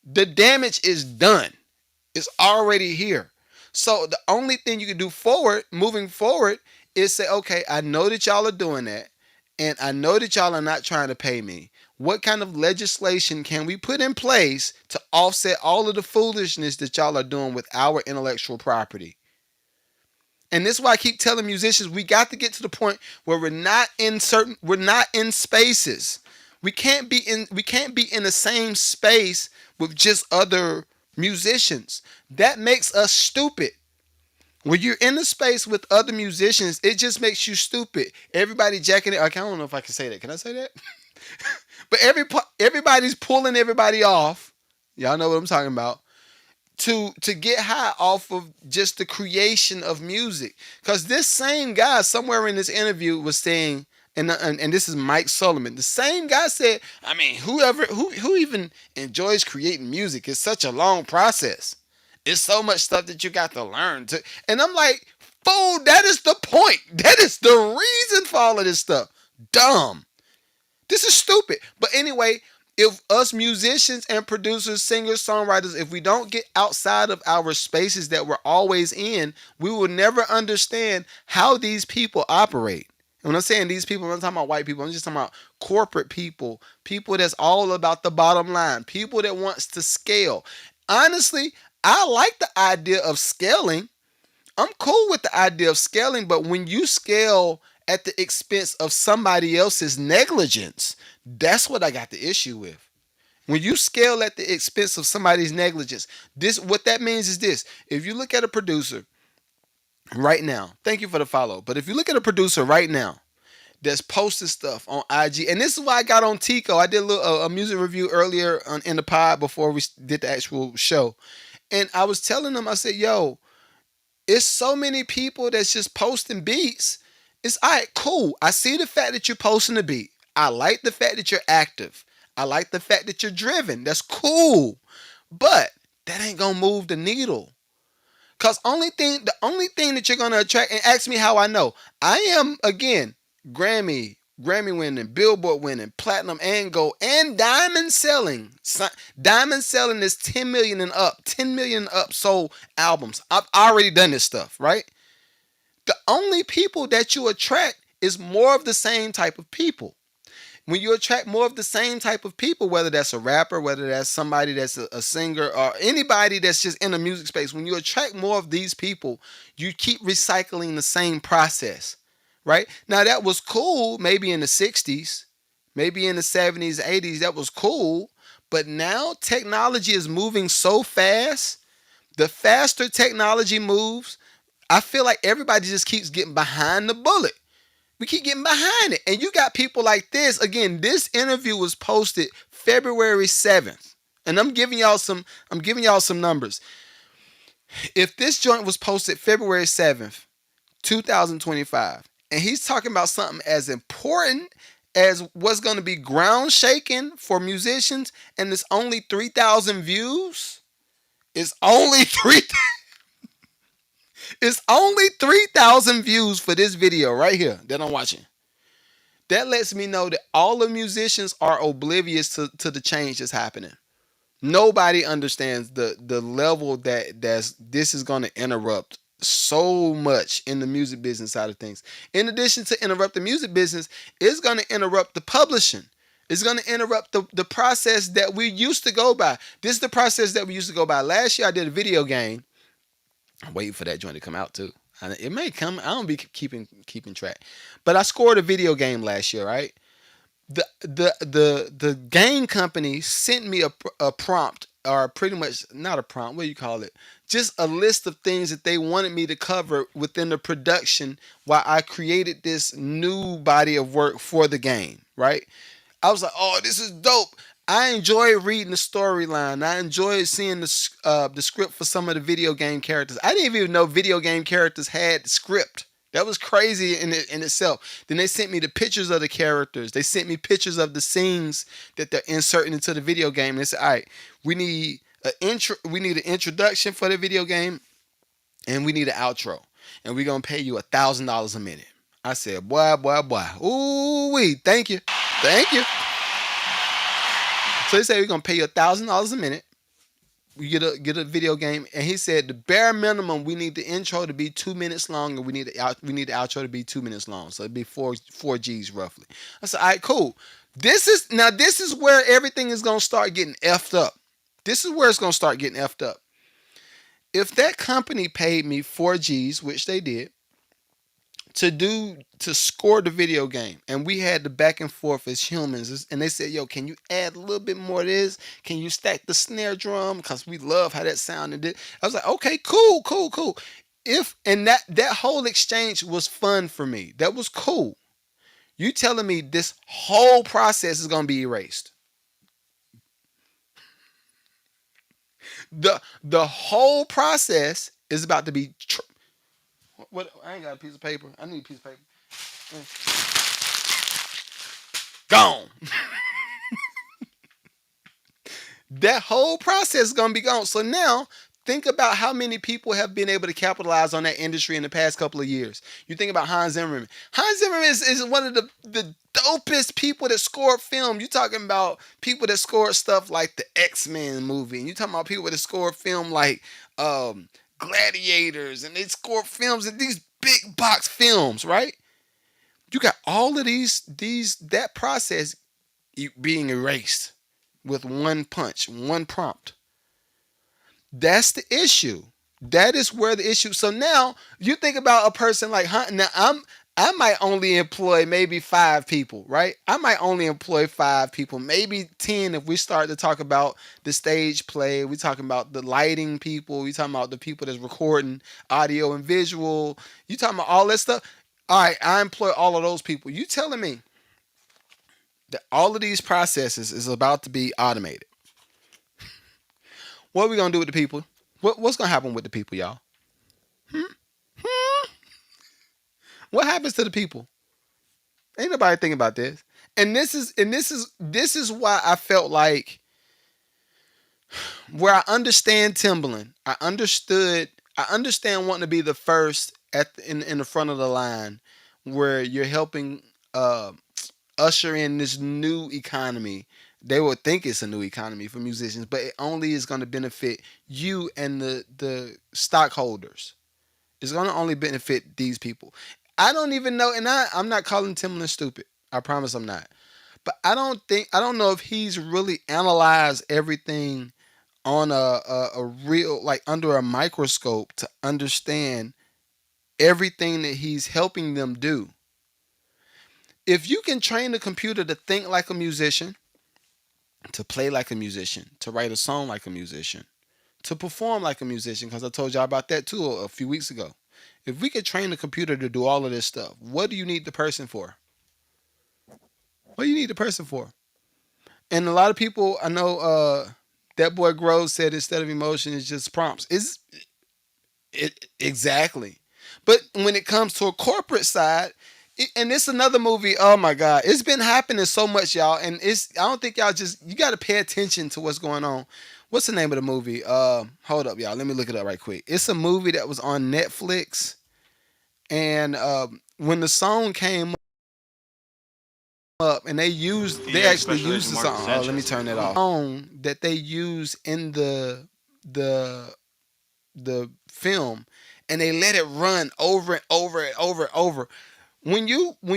The damage is done. It's already here. So the only thing you can do moving forward, is say, okay, I know that y'all are doing that, and I know that y'all are not trying to pay me. What kind of legislation can we put in place to offset all of the foolishness that y'all are doing with our intellectual property? And this is why I keep telling musicians, we got to get to the point where we're not in spaces. We can't be in the same space with just other musicians. That makes us stupid. When you're in the space with other musicians, it just makes you stupid. Everybody jacking it. I don't know if I can say that. Can I say that? But everybody's pulling everybody off. Y'all know what I'm talking about. To get high off of just the creation of music. Because this same guy somewhere in this interview was saying, and this is Mike Sullivan, the same guy said, I mean, who even enjoys creating music? It's such a long process. It's so much stuff that you got to learn. And I'm like, fool, that is the point. That is the reason for all of this stuff. Dumb. This is stupid. But anyway, if us musicians and producers, singers, songwriters, if we don't get outside of our spaces that we're always in, we will never understand how these people operate. And when I'm saying these people, I'm not talking about white people. I'm just talking about corporate people, people that's all about the bottom line, people that wants to scale. Honestly, I like the idea of scaling. I'm cool with the idea of scaling, but when you scale at the expense of somebody else's negligence. That's what I got the issue with. When you scale at the expense of somebody's negligence, this what that means is this. If you look at a producer right now, thank you for the follow, but if you look at a producer right now that's posting stuff on IG, and this is why I got on Tico. I did a music review earlier in the pod before we did the actual show, and I was telling them, I said, yo, it's so many people that's just posting beats. It's all right, cool. I see the fact that you're posting a beat. I like the fact that you're active. I like the fact that you're driven. That's cool. But that ain't gonna move the needle. Cause the only thing that you're gonna attract, and ask me how I know. I am, again, Grammy winning, Billboard winning, platinum and gold, and diamond selling. Diamond selling is 10 million and up sold albums. I've already done this stuff, right? The only people that you attract is more of the same type of people. When you attract more of the same type of people, whether that's a rapper, whether that's somebody that's a singer, or anybody that's just in the music space, when you attract more of these people, you keep recycling the same process, right? Now, that was cool maybe in the 60s, maybe in the 70s, 80s, that was cool. But now technology is moving so fast. The faster technology moves, I feel like everybody just keeps getting behind the bullet. We keep getting behind it. And you got people like this. Again, this interview was posted February 7th. And I'm giving y'all some numbers. If this joint was posted February 7th, 2025, and he's talking about something as important as what's going to be ground shaking for musicians, and it's only 3,000 views, it's only 3,000 views for this video right here that I'm watching. That lets me know that all the musicians are oblivious to the change that's happening. Nobody understands the level that this is going to interrupt so much in the music business side of things. In addition to interrupt the music business, it's going to interrupt the publishing. It's going to interrupt the process that we used to go by. This is the process that we used to go by. Last year I did a video game. I'm waiting for that joint to come out too. It may come. I don't be keeping track. But I scored a video game last year, right? The game company sent me a prompt, or pretty much not a prompt. What do you call it? Just a list of things that they wanted me to cover within the production while I created this new body of work for the game, right? I was like, oh, this is dope. I enjoy reading the storyline. I enjoy seeing the script for some of the video game characters. I didn't even know video game characters had the script. That was crazy in itself. Then they sent me the pictures of the characters. They sent me pictures of the scenes that they're inserting into the video game. And they said, all right, we need an introduction for the video game, and we need an outro. And we're going to pay you $1,000 a minute. I said, boy. Ooh, wee, thank you. So they say we're gonna pay you $1,000 a minute. We get a video game, and he said the bare minimum we need the intro to be 2 minutes long, and we need the outro to be 2 minutes long. So it'd be four G's roughly. I said, all right, cool. This is where everything is gonna start getting effed up. This is where it's gonna start getting effed up. If that company paid me 4 G's, which they did, to score the video game, and we had the back and forth as humans, and they said, yo, can you add a little bit more of this? Can you stack the snare drum? Because we love how that sounded. I was like, okay, cool. And that whole exchange was fun for me. That was cool. You telling me this whole process is going to be erased? The whole process is about to be what? I ain't got a piece of paper. I need a piece of paper. Gone. That whole process is going to be gone. So now think about how many people have been able to capitalize on that industry in the past couple of years. You think about Hans Zimmerman. Hans Zimmerman is one of the dopest people that scored film. You're talking about people that scored stuff like the X-Men movie. And you're talking about people that scored film like Gladiators. And they scored films in these big box films, right? You got all of that process being erased with one punch, one prompt. That's the issue. That is where the issue. So now you think about a person like Hunt. Now I might only employ maybe 5 people, right? I might only employ 5 people, maybe 10 if we start to talk about the stage play. We talking about the lighting people. We talking about the people that's recording audio and visual. You talking about all that stuff. All right, I employ all of those people. You telling me that all of these processes is about to be automated? What are we gonna do with the people? What's gonna happen with the people, y'all? What happens to the people? Ain't nobody thinking about this. And this is why I felt like, where I understand Timbaland, I understand wanting to be the first in the front of the line, where you're helping usher in this new economy. They will think it's a new economy for musicians, but it only is going to benefit you and the stockholders. It's going to only benefit these people. I don't even know, and I'm not calling Timbaland stupid. I promise I'm not. But I don't know if he's really analyzed everything on a real, like, under a microscope to understand everything that he's helping them do. If you can train the computer to think like a musician, to play like a musician, to write a song like a musician, to perform like a musician, because I told y'all about that too a few weeks ago. If we could train the computer to do all of this stuff, what do you need the person for? What do you need the person for? And a lot of people, I know, that boy Groves said instead of emotion, it's just prompts. It exactly. But when it comes to a corporate side, and it's another movie. Oh my God, it's been happening so much, y'all. And I don't think y'all you got to pay attention to what's going on. What's the name of the movie? Hold up, y'all. Let me look it up right quick. It's a movie that was on Netflix, and when the song came up, and they actually used the song. Oh, let me turn that off. Song that they use in the film, and they let it run over and over and over and over. When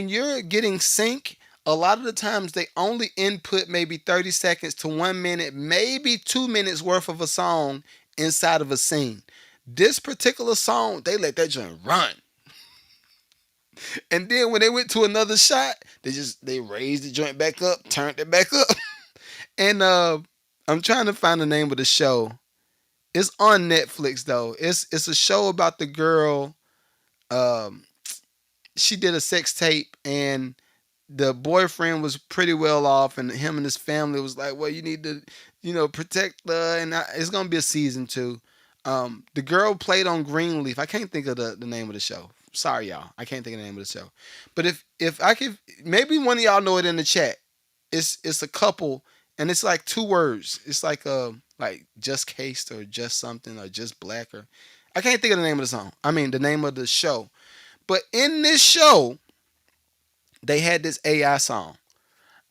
you're getting sync, a lot of the times they only input maybe 30 seconds to 1 minute, maybe 2 minutes worth of a song inside of a scene. This particular song, they let that joint run. And then when they went to another shot, they raised the joint back up, turned it back up. And I'm trying to find the name of the show. It's on Netflix though. It's a show about the girl. She did a sex tape, and the boyfriend was pretty well off, and him and his family was like, well, you need to, protect her. And it's gonna be a season 2. The girl played on Greenleaf. I can't think of the name of the show. Sorry, y'all. I can't think of the name of the show. But if I could, maybe one of y'all know it in the chat. It's a couple, and it's like 2 words. It's like just cased, or just something, or just black, or I can't think of the name of the song. I mean the name of the show. But in this show, they had this AI song.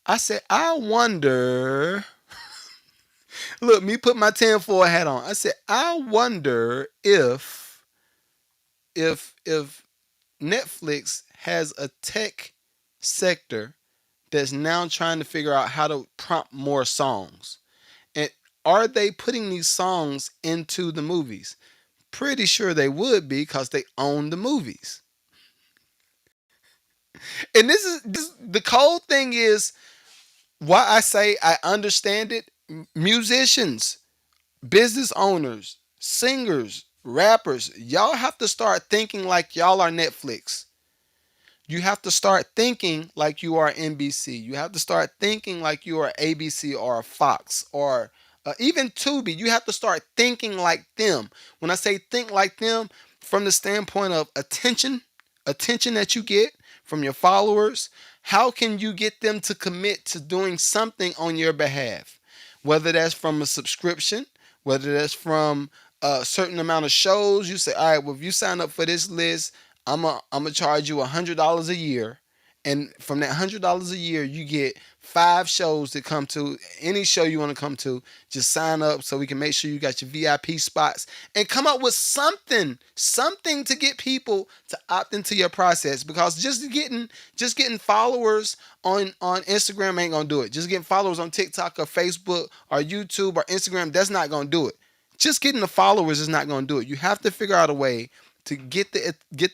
I said, I wonder. Look, me put my tinfoil hat on. I said, I wonder if Netflix has a tech sector that's now trying to figure out how to prompt more songs. And are they putting these songs into the movies? Pretty sure they would be, because they own the movies. And this is the cold thing is why I say I understand it. Musicians, business owners, singers, rappers, y'all have to start thinking like y'all are Netflix. You have to start thinking like you are NBC. You have to start thinking like you are ABC or Fox or even Tubi. You have to start thinking like them. When I say think like them, from the standpoint of attention that you get from your followers, how can you get them to commit to doing something on your behalf? Whether that's from a subscription, whether that's from a certain amount of shows. You say, all right, well, if you sign up for this list, I'm gonna charge you $100 a year, and from that $100 a year, you get 5 shows to come to. Any show you want to come to, just sign up so we can make sure you got your VIP spots, and come up with something to get people to opt into your process. Because just getting followers on Instagram ain't gonna do it. Just getting followers on TikTok or Facebook or YouTube or Instagram, that's not gonna do it. Just getting the followers is not gonna do it. You have to figure out a way to get the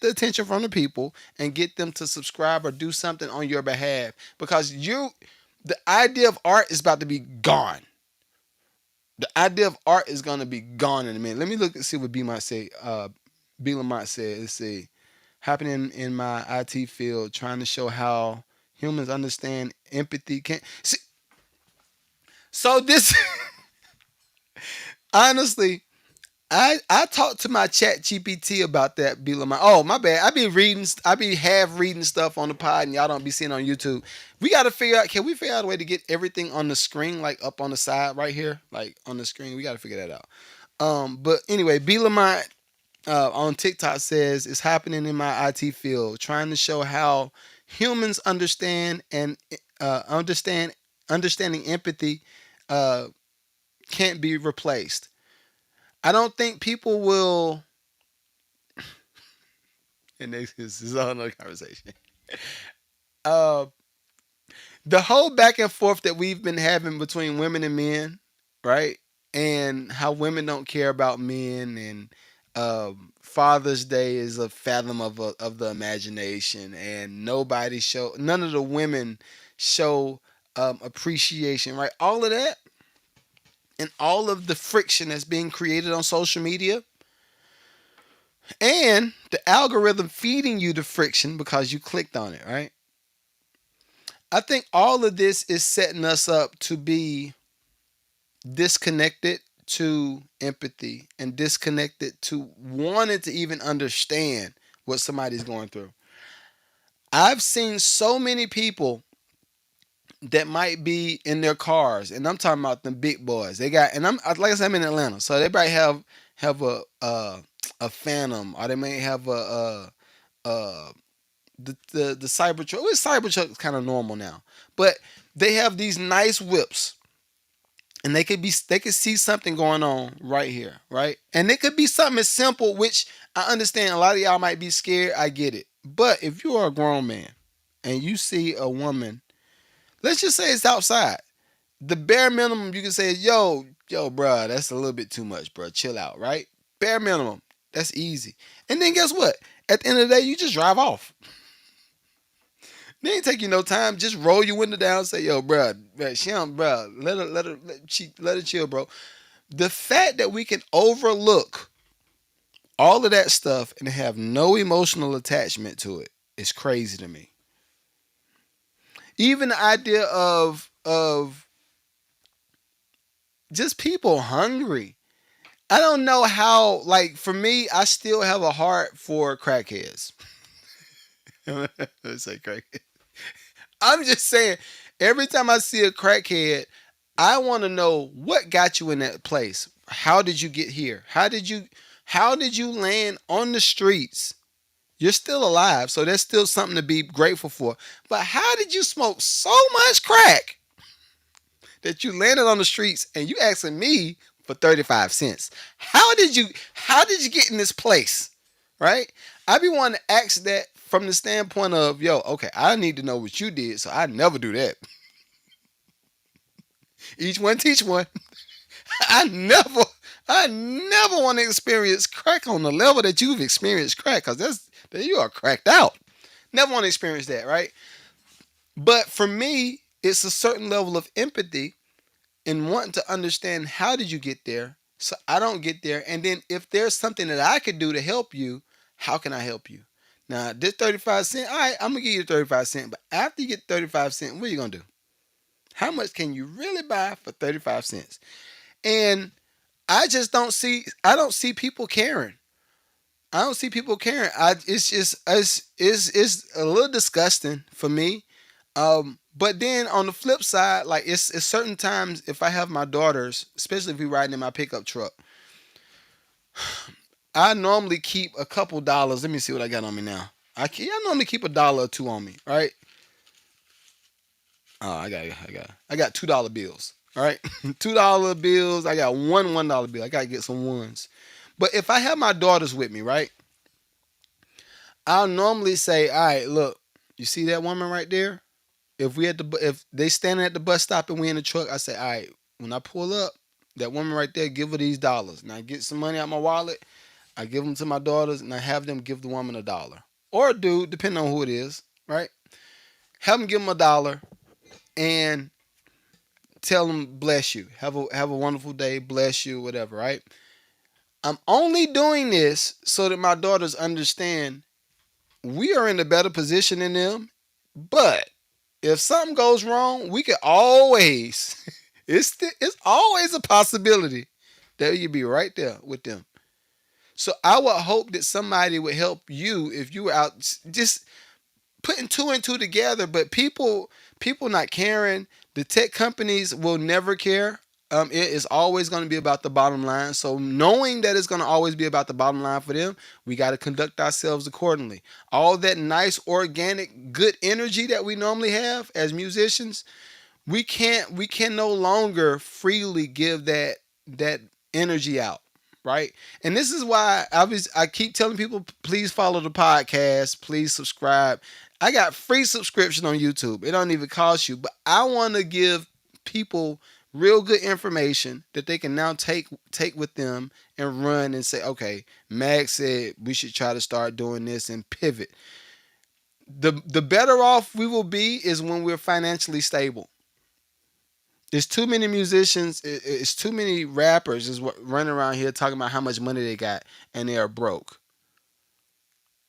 attention from the people and get them to subscribe or do something on your behalf, because the idea of art is about to be gone. The idea of art is going to be gone in a minute. Let me look and see what B might say. B Lamont said, let's see, happening in my IT field, trying to show how humans understand empathy. Can see. So this, honestly, I talked to my chat GPT about that, B Lamont. Oh, my bad. I be half reading stuff on the pod and y'all don't be seeing on YouTube. We got to figure out, can we figure out a way to get everything on the screen, like up on the side right here, like on the screen? We got to figure that out. But anyway, B Lamont on TikTok says, it's happening in my IT field, trying to show how humans understand and understanding empathy can't be replaced. I don't think people will. And this is a whole another conversation. Uh, the whole back and forth that we've been having between women and men, right? And how women don't care about men, and Father's Day is a fathom of the imagination, and none of the women show appreciation, right? All of that, and all of the friction that's being created on social media, and the algorithm feeding you the friction because you clicked on it, right? I think all of this is setting us up to be disconnected to empathy and disconnected to wanting to even understand what somebody's going through. I've seen so many people that might be in their cars, and I'm talking about the big boys. They got, and I'm like I said, I'm in Atlanta, so they might have a Phantom, or they may have the Cybertruck. Well, Cybertruck is kind of normal now, but they have these nice whips, and they could see something going on right here, right? And it could be something as simple, which I understand a lot of y'all might be scared. I get it, but if you are a grown man and you see a woman, let's just say it's outside, the bare minimum you can say is, yo, bruh, that's a little bit too much, bruh. Chill out, right? Bare minimum. That's easy. And then guess what? At the end of the day, you just drive off. They ain't take you no time. Just roll your window down and say, yo, bruh, she don't, bruh, let her chill, bro. The fact that we can overlook all of that stuff and have no emotional attachment to it is crazy to me. Even the idea of just people hungry. I don't know how, like, for me, I still have a heart for crackheads. Let's say crackhead. I'm just saying, every time I see a crackhead, I want to know what got you in that place. How did you get here? How did you land on the streets? You're still alive, so that's still something to be grateful for. But how did you smoke so much crack that you landed on the streets and you asking me for 35 cents? How did you get in this place? Right? I be wanting to ask that from the standpoint of, yo, okay, I need to know what you did, so I never do that. Each one teach one. I never want to experience crack on the level that you've experienced crack, because you are cracked out. Never want to experience that, right? But for me, it's a certain level of empathy and wanting to understand, how did you get there so I don't get there? And then if there's something that I could do to help you, how can I help you? Now, this 35 cents, all right, I'm going to give you 35 cents. But after you get 35 cents, what are you going to do? How much can you really buy for 35 cents? And I don't see people caring. I don't see people caring. It's a little disgusting for me. But then on the flip side, like it's certain times if I have my daughters, especially if we riding in my pickup truck, I normally keep a couple dollars. Let me see what I got on me now. I normally keep $1 or $2 on me, right? Oh, I got $2 bills. All right, $2 bills. I got $1 bill. I gotta get some ones. But if I have my daughters with me, right, I'll normally say, all right, look, you see that woman right there? If they standing at the bus stop and we in the truck, I say, all right, when I pull up, that woman right there, give her these dollars. Now get some money out my wallet. I give them to my daughters, and I have them give the woman $1 or a dude, depending on who it is, right? Have them give them $1 and tell them bless you. Have a wonderful day, bless you, whatever, right? I'm only doing this so that my daughters understand we are in a better position than them, but if something goes wrong, we can always it's always a possibility that you'd be right there with them. So I would hope that somebody would help you if you were out just putting two and two together. But people not caring. The tech companies will never care. It is always going to be about the bottom line. So knowing that it's going to always be about the bottom line for them, we got to conduct ourselves accordingly. All that nice, organic, good energy that we normally have as musicians, we can no longer freely give that energy out, right? And this is why I keep telling people, please follow the podcast, please subscribe. I got free subscription on YouTube. It don't even cost you, but I want to give people real good information that they can now take with them and run and say, okay, Mag said we should try to start doing this and pivot. The better off we will be is when we're financially stable. There's too many musicians, it's too many rappers is what running around here talking about how much money they got and they are broke.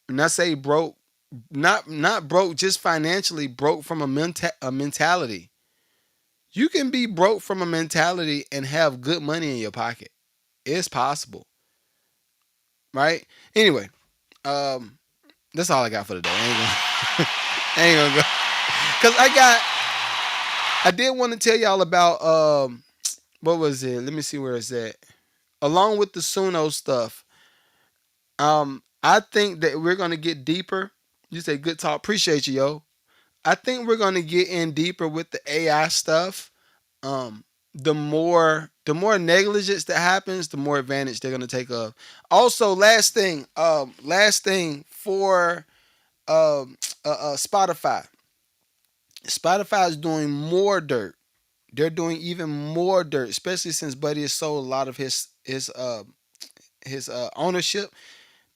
And I say broke, not broke just financially, broke from a mentality. You can be broke from a mentality and have good money in your pocket. It's possible, right? Anyway, that's all I got for today. I ain't gonna go because I did want to tell y'all about what was it? Let me see where it's at. Along with the Suno stuff, I think that we're gonna get deeper. You say good talk, appreciate you, yo. I think we're gonna get in deeper with the AI stuff. The more negligence that happens, the more advantage they're gonna take of. Also, last thing for Spotify. Spotify is doing more dirt. They're doing even more dirt, especially since Buddy has sold a lot of his ownership.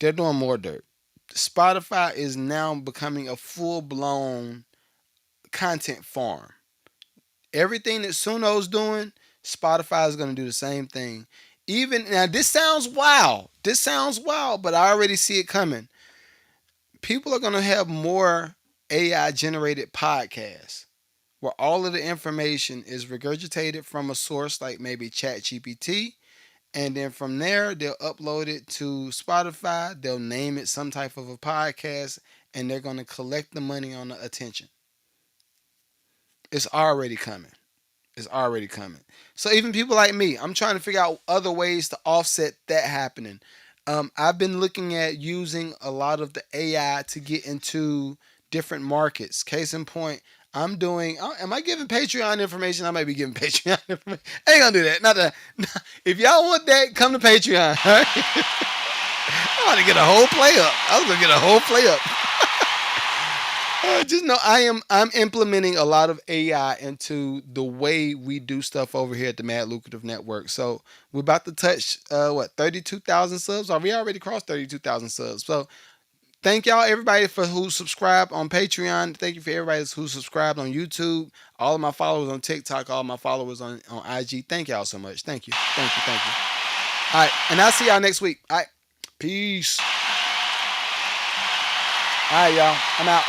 They're doing more dirt. Spotify is now becoming a full blown content farm. Everything that Suno's doing, Spotify is going to do the same thing. Even now, this sounds wild. But I already see it coming. People are going to have more AI generated podcasts where all of the information is regurgitated from a source like maybe ChatGPT. And then from there, they'll upload it to Spotify. They'll name it some type of a podcast, and they're going to collect the money on the attention. It's already coming. So even people like me, I'm trying to figure out other ways to offset that happening. I've been looking at using a lot of the AI to get into different markets. Case in point, I'm doing. Am I giving Patreon information? I might be giving Patreon information. I ain't gonna do that. Not that. If y'all want that, come to Patreon. All right? I'm gonna get a whole play up. I was gonna get a whole play up. Just know I'm implementing a lot of AI into the way we do stuff over here at the Mad Lucrative Network. So we're about to touch 32,000 subs. We already crossed 32,000 subs. So thank y'all everybody for who subscribed on Patreon. Thank you for everybody who subscribed on YouTube. All of my followers on TikTok, all my followers on IG. Thank y'all so much. Thank you. All right, and I'll see y'all next week. All right, peace. All right, y'all. I'm out.